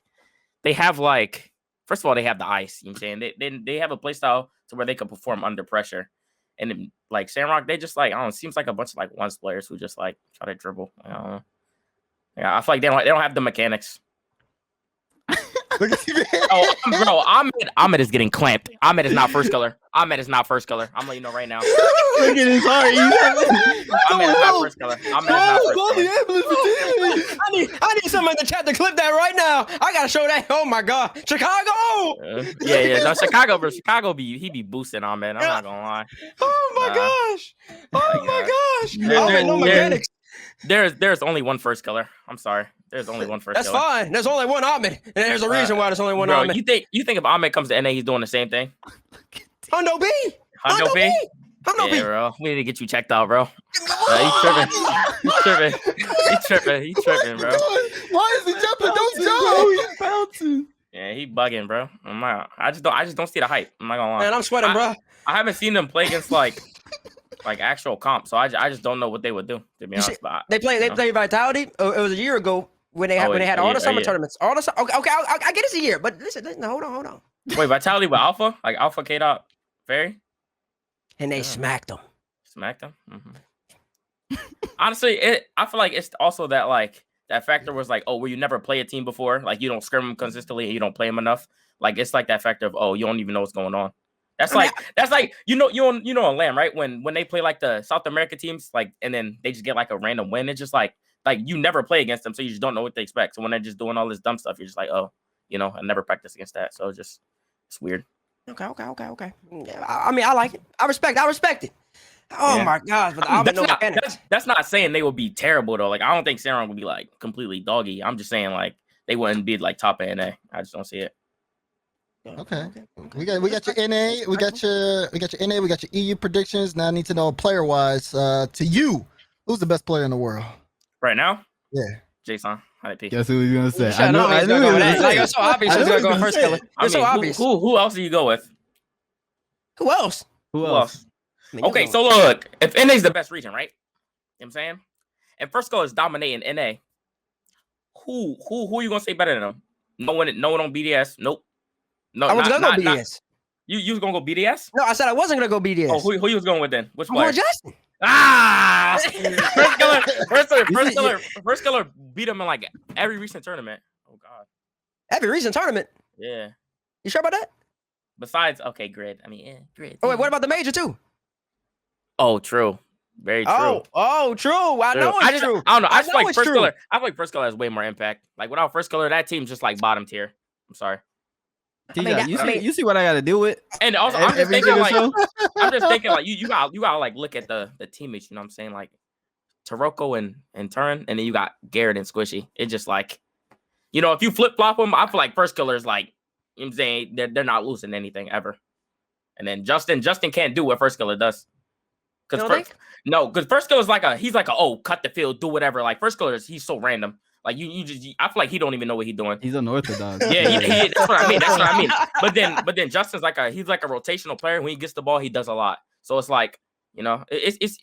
they have like first of all they have the ice. You know what I'm saying they have a play style to where they can perform under pressure, and then, like Sandrock, they just like I don't know. It seems like a bunch of like ones players who just like try to dribble. I don't know. Yeah, I feel like they don't have the mechanics. Look at you, man. Oh, bro, Ahmed is getting clamped. Ahmed is not first color. Ahmed is not first color. I'm letting you know right now. Look at his heart. Ahmed is not first color. Ahmed is not first color. I need someone in the chat to clip that right now. I gotta show that. Oh my god, Chicago! Yeah. No, Chicago he be boosting on, man. I'm not gonna lie. Oh my gosh! Oh my gosh! No, No mechanics. There's only one first color. I'm sorry. There's only one first That's color. fine. There's only one Ahmed, and there's a reason why there's only one Bro, Ahmed. you think if Ahmed comes to NA, he's doing the same thing? Hundo B. Hundo B. Hundo B. Yeah, bro. We need to get you checked out, bro. He's tripping, bro. Why is he jumping? Don't jump. He's bouncing. Yeah, he bugging, bro. I just don't see the hype. I'm not gonna lie. Man, I'm sweating, bro. I haven't seen them play against like actual comp, so I just don't know what they would do. To be honest, but They play Vitality. It was a year ago when they had all the summer tournaments. All the okay, I get it's a year, but listen, hold on. Wait, Vitality with Alpha, like Alpha K dot Fairy, And they smacked them. smacked them. Honestly, I feel like it's also that like that factor was like, oh, where you never play a team before, like you don't scrim them consistently, and you don't play them enough. Like it's like that factor of you don't even know what's going on. That's like you know on LAN, right? When they play like the South America teams, like and then they just get like a random win. It's just like you never play against them, so you just don't know what they expect. So when they're just doing all this dumb stuff, you're just like, oh, I never practiced against that. So it's weird. Okay. I mean, I like it. I respect it. Oh my gosh, but that's not saying they would be terrible though. Like I don't think Saron would be like completely doggy. I'm just saying like they wouldn't be like top of NA. I just don't see it. Okay. We got your NA, we got your NA, we got your EU predictions. Now I need to know player wise, to you, who's the best player in the world? Right now? Yeah. Jason. Guess who he's gonna say? I knew he was gonna go with that. Like, it's so obvious he's gonna go first killer. It's so obvious. Who else do you go with? Who else? Who else? Okay, so look, if NA is the best region, right? You know what I'm saying? And first goal is dominating NA. Who are you gonna say better than them? No one on BDS. Nope. No, I was gonna go BDS. You was gonna go BDS? No, I said I wasn't gonna go BDS. Oh, who you was going with then? Which I'm player? going Justin. Ah! First color beat him in like every recent tournament. Oh god. Every recent tournament. Yeah. You sure about that? Besides, okay, grid. I mean, grid. Oh wait, what about the major too? Oh, true. Very true. Oh, true. I know it's true. I don't know. I feel like first color. I feel like first color has way more impact. Like without first color, that team's just like bottom tier. I'm sorry. You see what I got to deal with? And also, I'm just thinking like you gotta like look at the teammates. You know what I'm saying? Like Taroko and Turin, and then you got Garrett and Squishy. It's just like, if you flip flop them, I feel like first color is like, you know what I'm saying, they're not losing anything ever. And then Justin can't do what first color does. Because first color is like he's like cut the field, do whatever. Like first color he's so random. Like I feel like he don't even know what he's doing. He's unorthodox. Yeah, that's what I mean. But then Justin's he's like a rotational player. When he gets the ball, he does a lot. So it's like, it's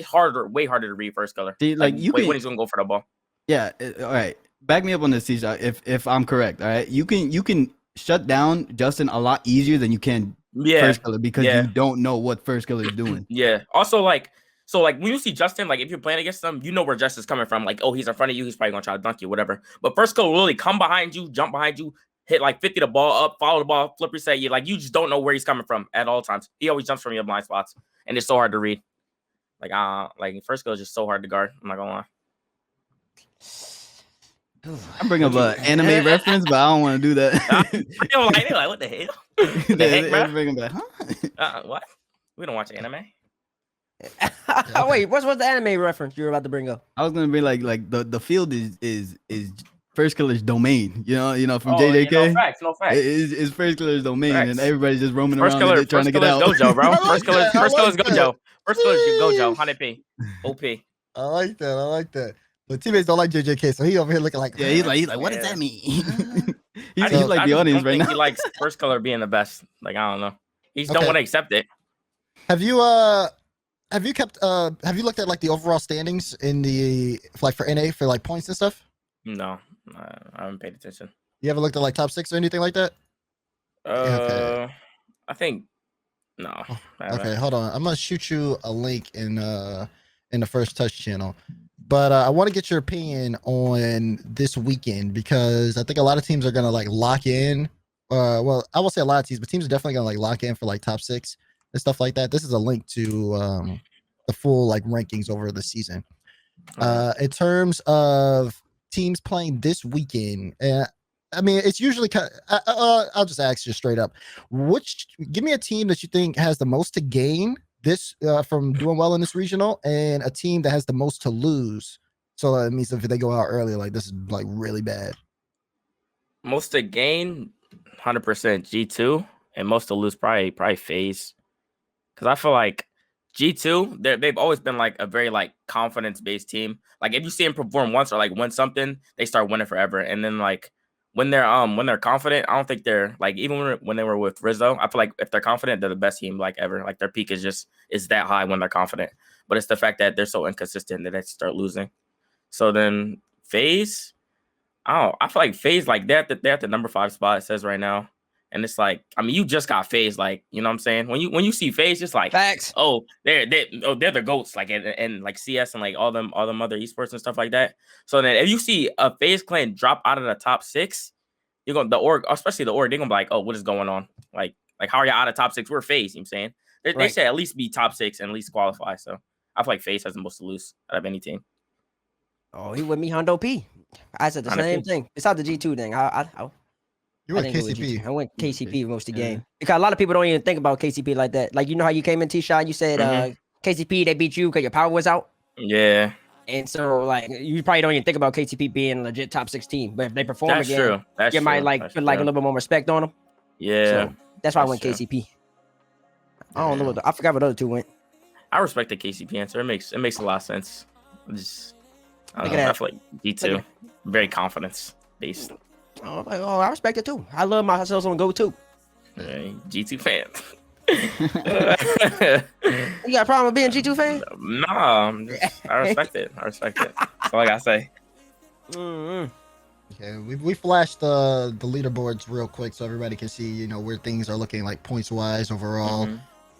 way harder to read first color. See, when he's gonna go for the ball. Yeah. All right. Back me up on this, T-Shot, if I'm correct. All right. You can shut down Justin a lot easier than you can first color because you don't know what first color is doing. Yeah. Also, so when you see Justin, like if you're playing against them, you know where Justin's coming from. Like, he's in front of you, he's probably gonna try to dunk you, whatever. But first color will really come behind you, jump behind you, hit like 50 the ball up, follow the ball, flip reset. You just don't know where he's coming from at all times. He always jumps from your blind spots, and it's so hard to read. Like first color is just so hard to guard. I'm not gonna lie. I bring up an anime reference, but I don't want to do that. They're like, what the hell? They bring them back, huh? What? We don't watch anime. Wait, what's the anime reference you were about to bring up? I was gonna be like the field is First Killer's domain. You know from Oh, yeah, no JJK. facts, no facts. It's First Killer's domain, and Facts. everybody's just roaming First around killer, and trying to first get killer's out. Gojo, bro. I like that. I First killer's like that. Gojo. First killer's Gojo. Jeez. 100p. OP. I like that. I like that. But teammates don't like JJK, so he over here looking like, Yeah, he's like, what does Yeah. that mean? I he's like the audience don't right think now. he likes first color being the best. Like, I don't know. He just Okay. don't want to accept it. Have you kept have you looked at like the overall standings in the like for NA for like points and stuff? No, I haven't paid attention. You ever looked at like top 6 or anything like that? Okay. I think no. I haven't. Okay, hold on. I'm gonna shoot you a link in the First Touch channel. But I want to get your opinion on this weekend because I think a lot of teams are gonna like lock in. Well, I won't say a lot of teams, but teams are definitely gonna like lock in for like top 6 and stuff like that. This is a link to the full like rankings over the season. In terms of teams playing this weekend, I mean, it's usually kind of, I'll just ask you straight up. Give me a team that you think has the most to gain this from doing well in this regional, and a team that has the most to lose. So that means if they go out early, like this is like really bad. Most to gain, 100% G2, and most to lose probably FaZe. Because I feel like G2, they've always been like a very like confidence based team. Like if you see them perform once or like win something, they start winning forever. And then like when they're confident, I don't think they're like even when they were with Rizzo, I feel like if they're confident, they're the best team like ever. Like their peak is that high when they're confident. But it's the fact that they're so inconsistent that they start losing. So then FaZe, I feel like FaZe like they're at the number 5 spot it says right now. And it's like, I mean, you just got FaZe, like, you know what I'm saying? When you see FaZe, it's like, Facts. oh, they're the GOATs, like, and like CS and like all them other esports and stuff like that. So then if you see a FaZe clan drop out of the top 6, you're going the org, especially the org, they're gonna be like, oh, what is going on? Like how are you out of top 6? We're FaZe, you know what I'm saying? They Right. should at least be top 6 and at least qualify. So I feel like FaZe has the most to lose out of any team. Oh, he with me, Hondo P. I said the Hondo same P. thing. It's not the G2 thing. You I were didn't go with KCP. G2. I went KCP most of the Yeah. game because a lot of people don't even think about KCP like that. Like you know how you came in T-Shot, you said KCP they beat you because your power was out, Yeah, and so like you probably don't even think about KCP being a legit top 16. But if they perform that's again, true. That's you might true. like That's put like a true. little bit more respect on them. Yeah, So that's why I went that's true. KCP. I don't know I forgot what other two went. I respect the KCP answer. It makes a lot of sense. I Look don't at know, that. I feel like G2 very confidence based. Oh, I respect it too. I love myself on go too. G2 fan. You got a problem with being G2 fan? Nah, I respect it. That's all I gotta say. Mm-hmm. Okay, we flashed the leaderboards real quick so everybody can see, you know, where things are looking like points wise overall.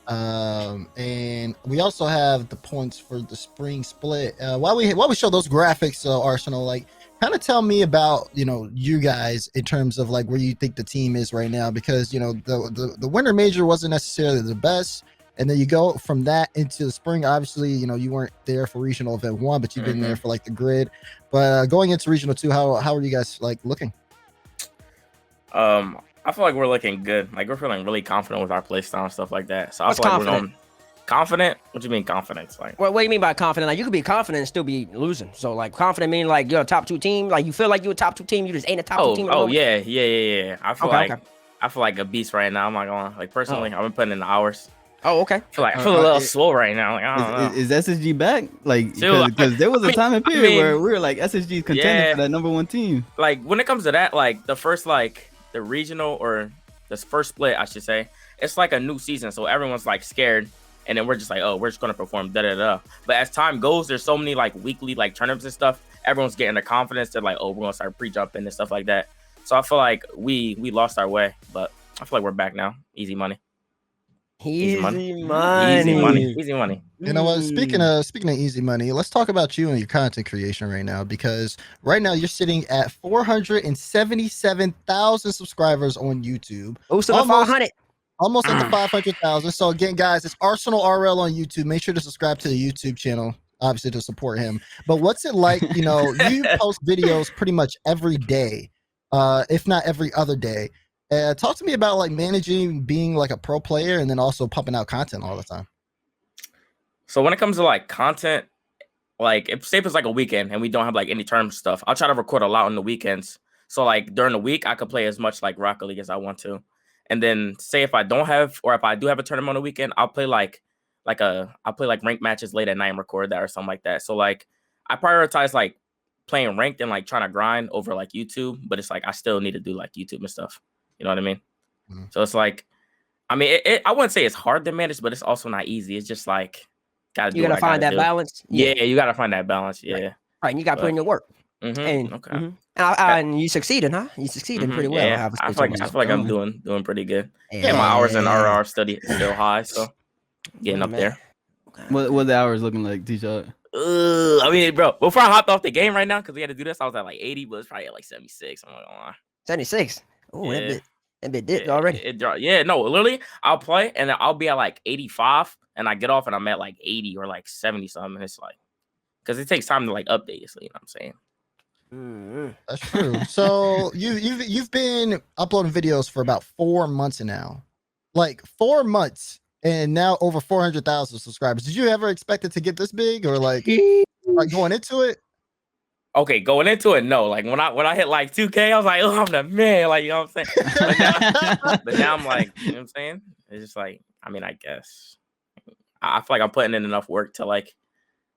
And we also have the points for the spring split. While we show those graphics, Arsenal, like kind of tell me about, you know, you guys in terms of like where you think the team is right now, because you know the winter major wasn't necessarily the best, and then you go from that into the spring. Obviously, you know, you weren't there for regional event 1, but you've been there for like the grid. But going into regional 2, how are you guys like looking? I feel like we're looking good. Like we're feeling really confident with our play style and stuff like that. So What's I feel like confident? we're going confident. What do you mean confidence? Like What do you mean by confident? Like you could be confident and still be losing. So like confident mean like you're a top 2 team. Like you feel like you're a top 2 team. You just ain't a top 2 team. at the moment? yeah. I feel Okay. I feel like a beast right now. I'm not gonna like personally. I've been putting in the hours. Oh, okay. I feel a little slow right now. Like I don't know. Is SSG back? Like Dude, because there was a time and period where we were like SSG contending Yeah. for that number 1 team. Like when it comes to that, like the first like the regional or this first split, I should say, it's like a new season, so everyone's like scared, and then we're just like, oh, we're just gonna perform da da da. But as time goes, there's so many like weekly like tournaments and stuff. Everyone's getting their confidence. They're like, oh, we're gonna start pre-jumping and stuff like that. So I feel like we lost our way, but I feel like we're back now. Easy money. Easy money. money. Easy money. You know what? Speaking of easy money, let's talk about you and your content creation right now, because right now you're sitting at 477,000 subscribers on YouTube. Who's to the 500? Almost at the 500,000. So again, guys, it's Arsenal RL on YouTube. Make sure to subscribe to the YouTube channel, obviously to support him. But what's it like? You know, you post videos pretty much every day, if not every other day. Talk to me about like managing being like a pro player and then also pumping out content all the time. So when it comes to like content, like if say if it's like a weekend and we don't have like any tournament stuff, I'll try to record a lot on the weekends. So like during the week, I could play as much like Rocket League as I want to. And then say if I don't have, or if I do have a tournament on the weekend, I'll play like ranked matches late at night and record that or something like that. So like I prioritize like playing ranked and like trying to grind over like YouTube, but it's like I still need to do like YouTube and stuff. You know what I mean? Mm-hmm. So it's like, I mean, I wouldn't say it's hard to manage, but it's also not easy. It's just like you gotta find that balance. Yeah, you gotta find that balance. Yeah, right. And you gotta put in your work. Mm-hmm. Okay. And you succeeded, huh? You succeeded pretty well. Yeah, I feel like I'm doing pretty good. Yeah, my hours in RR study still high, so getting up there. Okay. What the hours looking like, T-Shot? I mean, bro, before I hopped off the game right now because we had to do this, I was at like 80, but it's probably at like 76. I'm not gonna lie. 76. Oh, yeah. that bit dipped already. Yeah, no, literally, I'll play and then I'll be at like 85, and I get off and I'm at like 80 or like 70 something. And it's like, because it takes time to like update. So, you know what I'm saying? That's true. So you've been uploading videos for about 4 months now, like 4 months, and now over 400,000 subscribers. Did you ever expect it to get this big, or like going into it? Okay, going into it, no. Like when I hit like 2K, I was like, oh, I'm the man. Like, you know what I'm saying? But now I'm like, you know what I'm saying? It's just like, I mean, I guess I feel like I'm putting in enough work to like,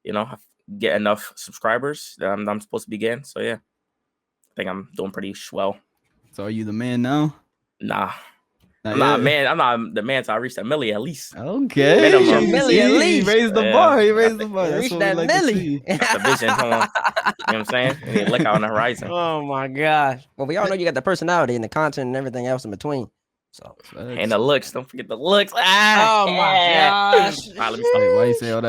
you know, get enough subscribers that I'm supposed to be getting. So yeah, I think I'm doing pretty well. So are you the man now? Nah. I'm not the man till I reach that milli at least. Okay. Minimum. Milli at least. He raised the bar. He raised the bar. Reach that milli. That's the vision. Come on. You know what I'm saying? We need to look out on the horizon. Oh my gosh. Well, we all know you got the personality and the content and everything else in between. So and the looks. Don't forget the looks. Oh my gosh. Right, let me stop. Why you say all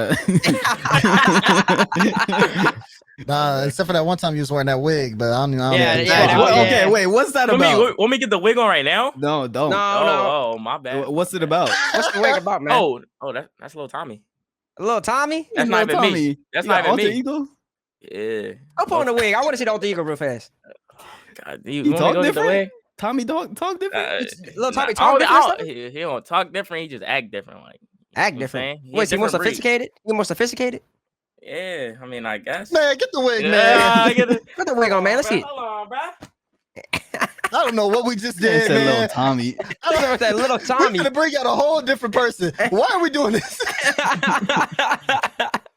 that? Nah, except for that one time you was wearing that wig, but I don't know. Okay, wait, what's that about? Want me to get the wig on right now? No, don't. No. Oh, my bad. What's it about? What's the wig about, man? Oh, that's little Tommy. Little Tommy? That's not even me. That's not even me. Ego? Yeah. Up on the wig. I want to see the alter ego real fast. God, you talk different? Tommy talk different? Little Tommy talk different? He don't talk different. He just act different. Like act different. Wait, he more sophisticated? You more sophisticated? Yeah, I mean, I guess. Man, get the wig, man. Put the wig on, man. Let's see it. Hold on, bro. I don't know what we just did, man. Little Tommy. I don't know what that little Tommy. We're gonna bring out a whole different person. Why are we doing this?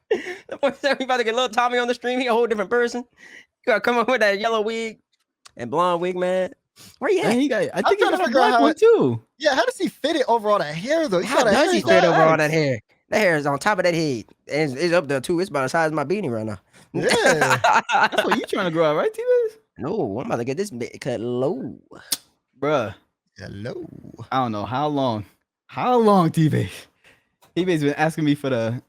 We about to get little Tommy on the stream. He a whole different person. You gotta come up with that yellow wig and blonde wig, man. Where you at? I think he got a black one too. Yeah, how does he fit it over all that hair though? How does he fit over all that hair? That hair is on top of that head. And it's up there too. It's about the size of my beanie right now. Yeah. That's what you trying to grow out, right, T-Bates? No, I'm about to get this bit cut low. Bruh. Hello. I don't know how long. How long, T-Bates? T-Bates been asking me for the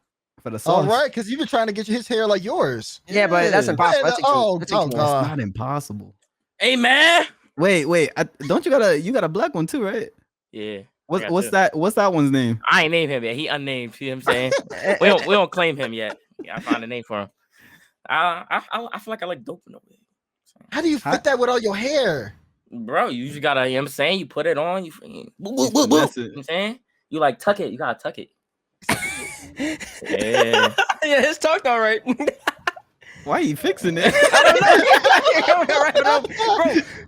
sauce. All right, because you've been trying to get his hair like yours. Yeah, but that's impossible. That's It's not impossible. Hey, man. Wait. Don't you got a black one too, right? Yeah. What's that one's name? I ain't named him yet. He unnamed. You know what I'm saying? we don't claim him yet. Yeah, I found a name for him. I feel like I like dope in the wig. How do you fit that with all your hair? Bro, you just gotta, you know what I'm saying? You put it on, you freaking you know what I'm saying? You like tuck it, you gotta tuck it. Yeah. Yeah, it's tucked all right. Why are you fixing it? I don't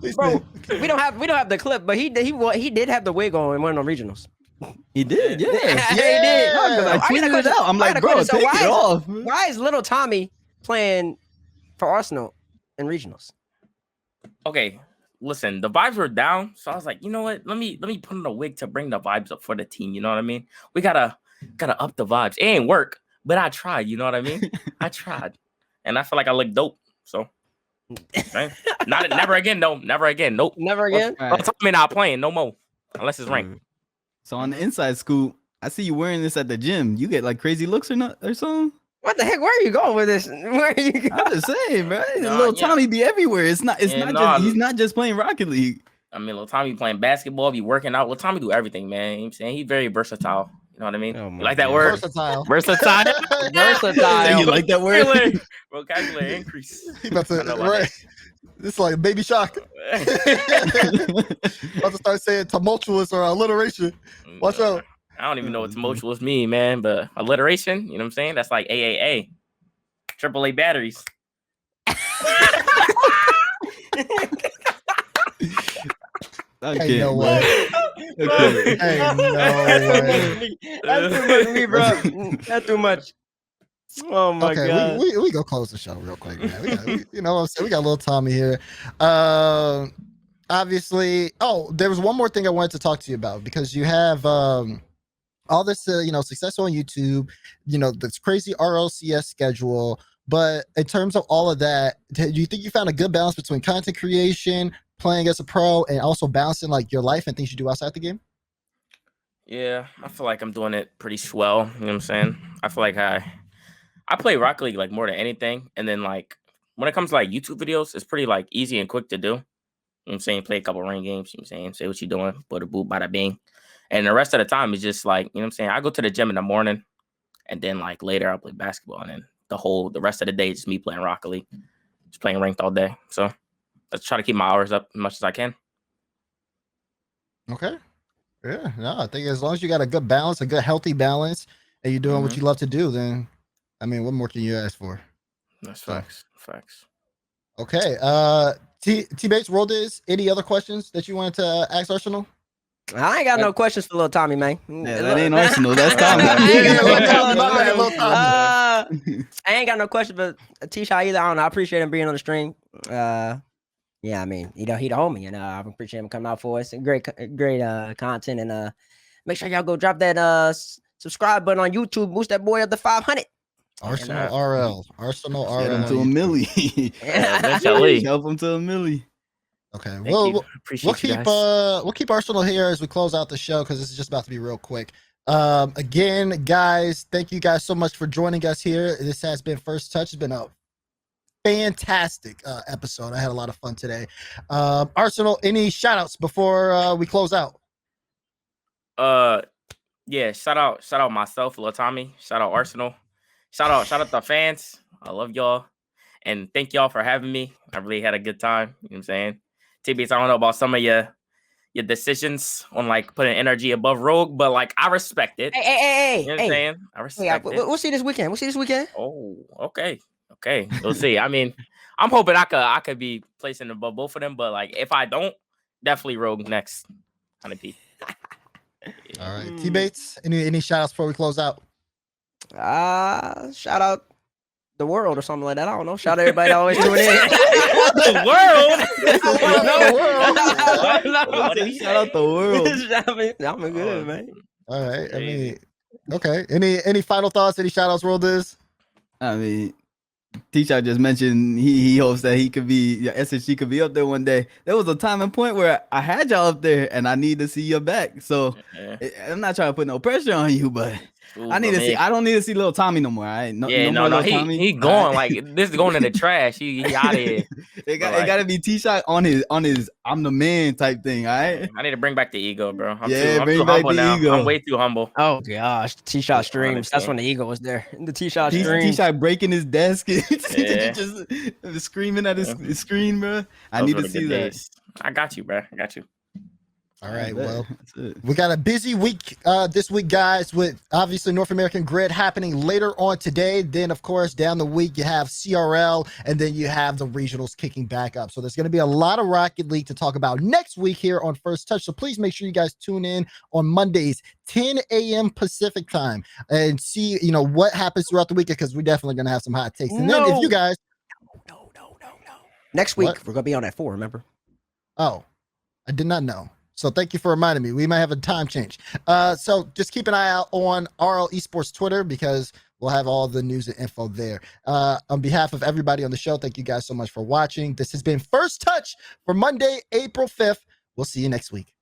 know. Bro, we don't have the clip, but he did have the wig on in one of the regionals. He did, yeah. He did. I tweeted it out. I'm like, bro, take it off. Why is little Tommy playing for Arsenal in regionals? Okay, listen, the vibes were down, so I was like, you know what? Let me put on a wig to bring the vibes up for the team. You know what I mean? We gotta up the vibes. It ain't work, but I tried. You know what I mean? I tried, and I feel like I look dope. So, right? Never again, though. Never again. Nope. Never again. Don't tell me not playing no more, unless it's ranked. So on the inside scoop, I see you wearing this at the gym. You get like crazy looks or something? What the heck? Where are you going with this? Where are you going? I'm just saying, bro. Little Tommy be everywhere. He's not just playing Rocket League. I mean, little Tommy playing basketball, be working out. Little Tommy do everything, man. You know what I'm saying? He's very versatile. You know what I mean? You like that word? Versatile. Versatile. Versatile. You like that word? Vocabulary increase. He about to right. This is like Baby Shock. About to start saying tumultuous or alliteration. Watch out. I don't even know what tumultuous mean, man, but alliteration, you know what I'm saying? That's like AAA. AAA batteries. Ain't no way. Okay. Ain't no That's too much way. for me. That's too much for me, bro. That's too much. Oh my Okay, god. we go close the show real quick, man. You know what I'm saying? We got a little Tommy here. Obviously, there was one more thing I wanted to talk to you about because you have all this success on YouTube, this crazy RLCS schedule. But in terms of all of that, do you think you found a good balance between content creation, playing as a pro, and also balancing like your life and things you do outside the game? Yeah, I feel like I'm doing it pretty swell. You know what I'm saying? I feel like I play Rocket League like more than anything, and then like when it comes to like YouTube videos, it's pretty like easy and quick to do. You know what I'm saying? Play a couple ring games, you know what I'm saying? Say what you're doing, put a boot, bada bing. And the rest of the time is just like, you know what I'm saying? I go to the gym in the morning, and then like later I'll play basketball, and then the rest of the day is just me playing Rocket League, just playing ranked all day. So let's try to keep my hours up as much as I can. Okay. Yeah, no, I think as long as you got a good balance, a good healthy balance, and you're doing what you love to do, then I mean, what more can you ask for? That's facts. Facts. Okay. TBates, World is any other questions that you wanted to ask Arsenal? I ain't got no questions for little Tommy, man. Yeah, that ain't Arsenal. That's Tommy. I ain't got no Little questions for Tommy, my bad, little little Tommy. I ain't got no question for T-Shot either. I don't know. I appreciate him being on the stream. Yeah, I mean, he the homie, and I appreciate him coming out for us. Great content, and make sure y'all go drop that subscribe button on YouTube. Boost that boy up to 500. Arsenal RL. Arsenal RL. Get him to a milli. Eventually. Help him to a milli. Okay, Thank well, you. Appreciate you guys. we'll keep Arsenal here as we close out the show because this is just about to be real quick. Again, guys, thank you guys so much for joining us here. This has been First Touch. It's been a fantastic episode. I had a lot of fun today. Arsenal, any shout outs before we close out? Yeah, shout out myself, Lil Tommy. Shout out Arsenal. Shout out the fans. I love y'all. And thank y'all for having me. I really had a good time. You know what I'm saying? TBates, I don't know about some of your decisions on like putting NRG above Rogue, but like I respect it. Hey, you know what I'm saying? I respect it. We'll see this weekend. Oh, okay. We'll see. I mean, I'm hoping I could be placing above both of them, but like if I don't, definitely Rogue next. 100p. All right, TBates, any shout outs before we close out? Shout out the world or something like that. I don't know. Shout out everybody that always tuning in. The world. Shout out the world. I'm good, man. All right. I mean, okay. Any final thoughts? Any shout outs, World is? I mean, T-Shot just mentioned he hopes that SSG could be up there one day. There was a time and point where I had y'all up there and I need to see your back. So I'm not trying to put no pressure on you, but I need to see. I don't need to see little Tommy no more. All right? No. He going like this is going in the trash. He out of here. It got to be T-Shot on his I'm the man type thing. All right. I need to bring back the ego, bro. I'm bring too back humble the now. ego. I'm way too humble. Oh gosh, T-Shot streams. That's when the ego was there. The T-Shot streams. T-Shot breaking his desk, just screaming at his screen, bro. I need to see that. I got you, bro. I got you. All right, well, we got a busy week this week, guys, with obviously North American Grid happening later on today. Then, of course, down the week, you have CRL, and then you have the regionals kicking back up. So there's going to be a lot of Rocket League to talk about next week here on First Touch. So please make sure you guys tune in on Mondays, 10 a.m. Pacific time, and see, what happens throughout the weekend, because we're definitely going to have some hot takes. And then if you guys... No. Next week, we're going to be on at 4, remember? Oh, I did not know. So thank you for reminding me. We might have a time change. So just keep an eye out on RL Esports Twitter because we'll have all the news and info there. On behalf of everybody on the show, thank you guys so much for watching. This has been First Touch for Monday, April 5th. We'll see you next week.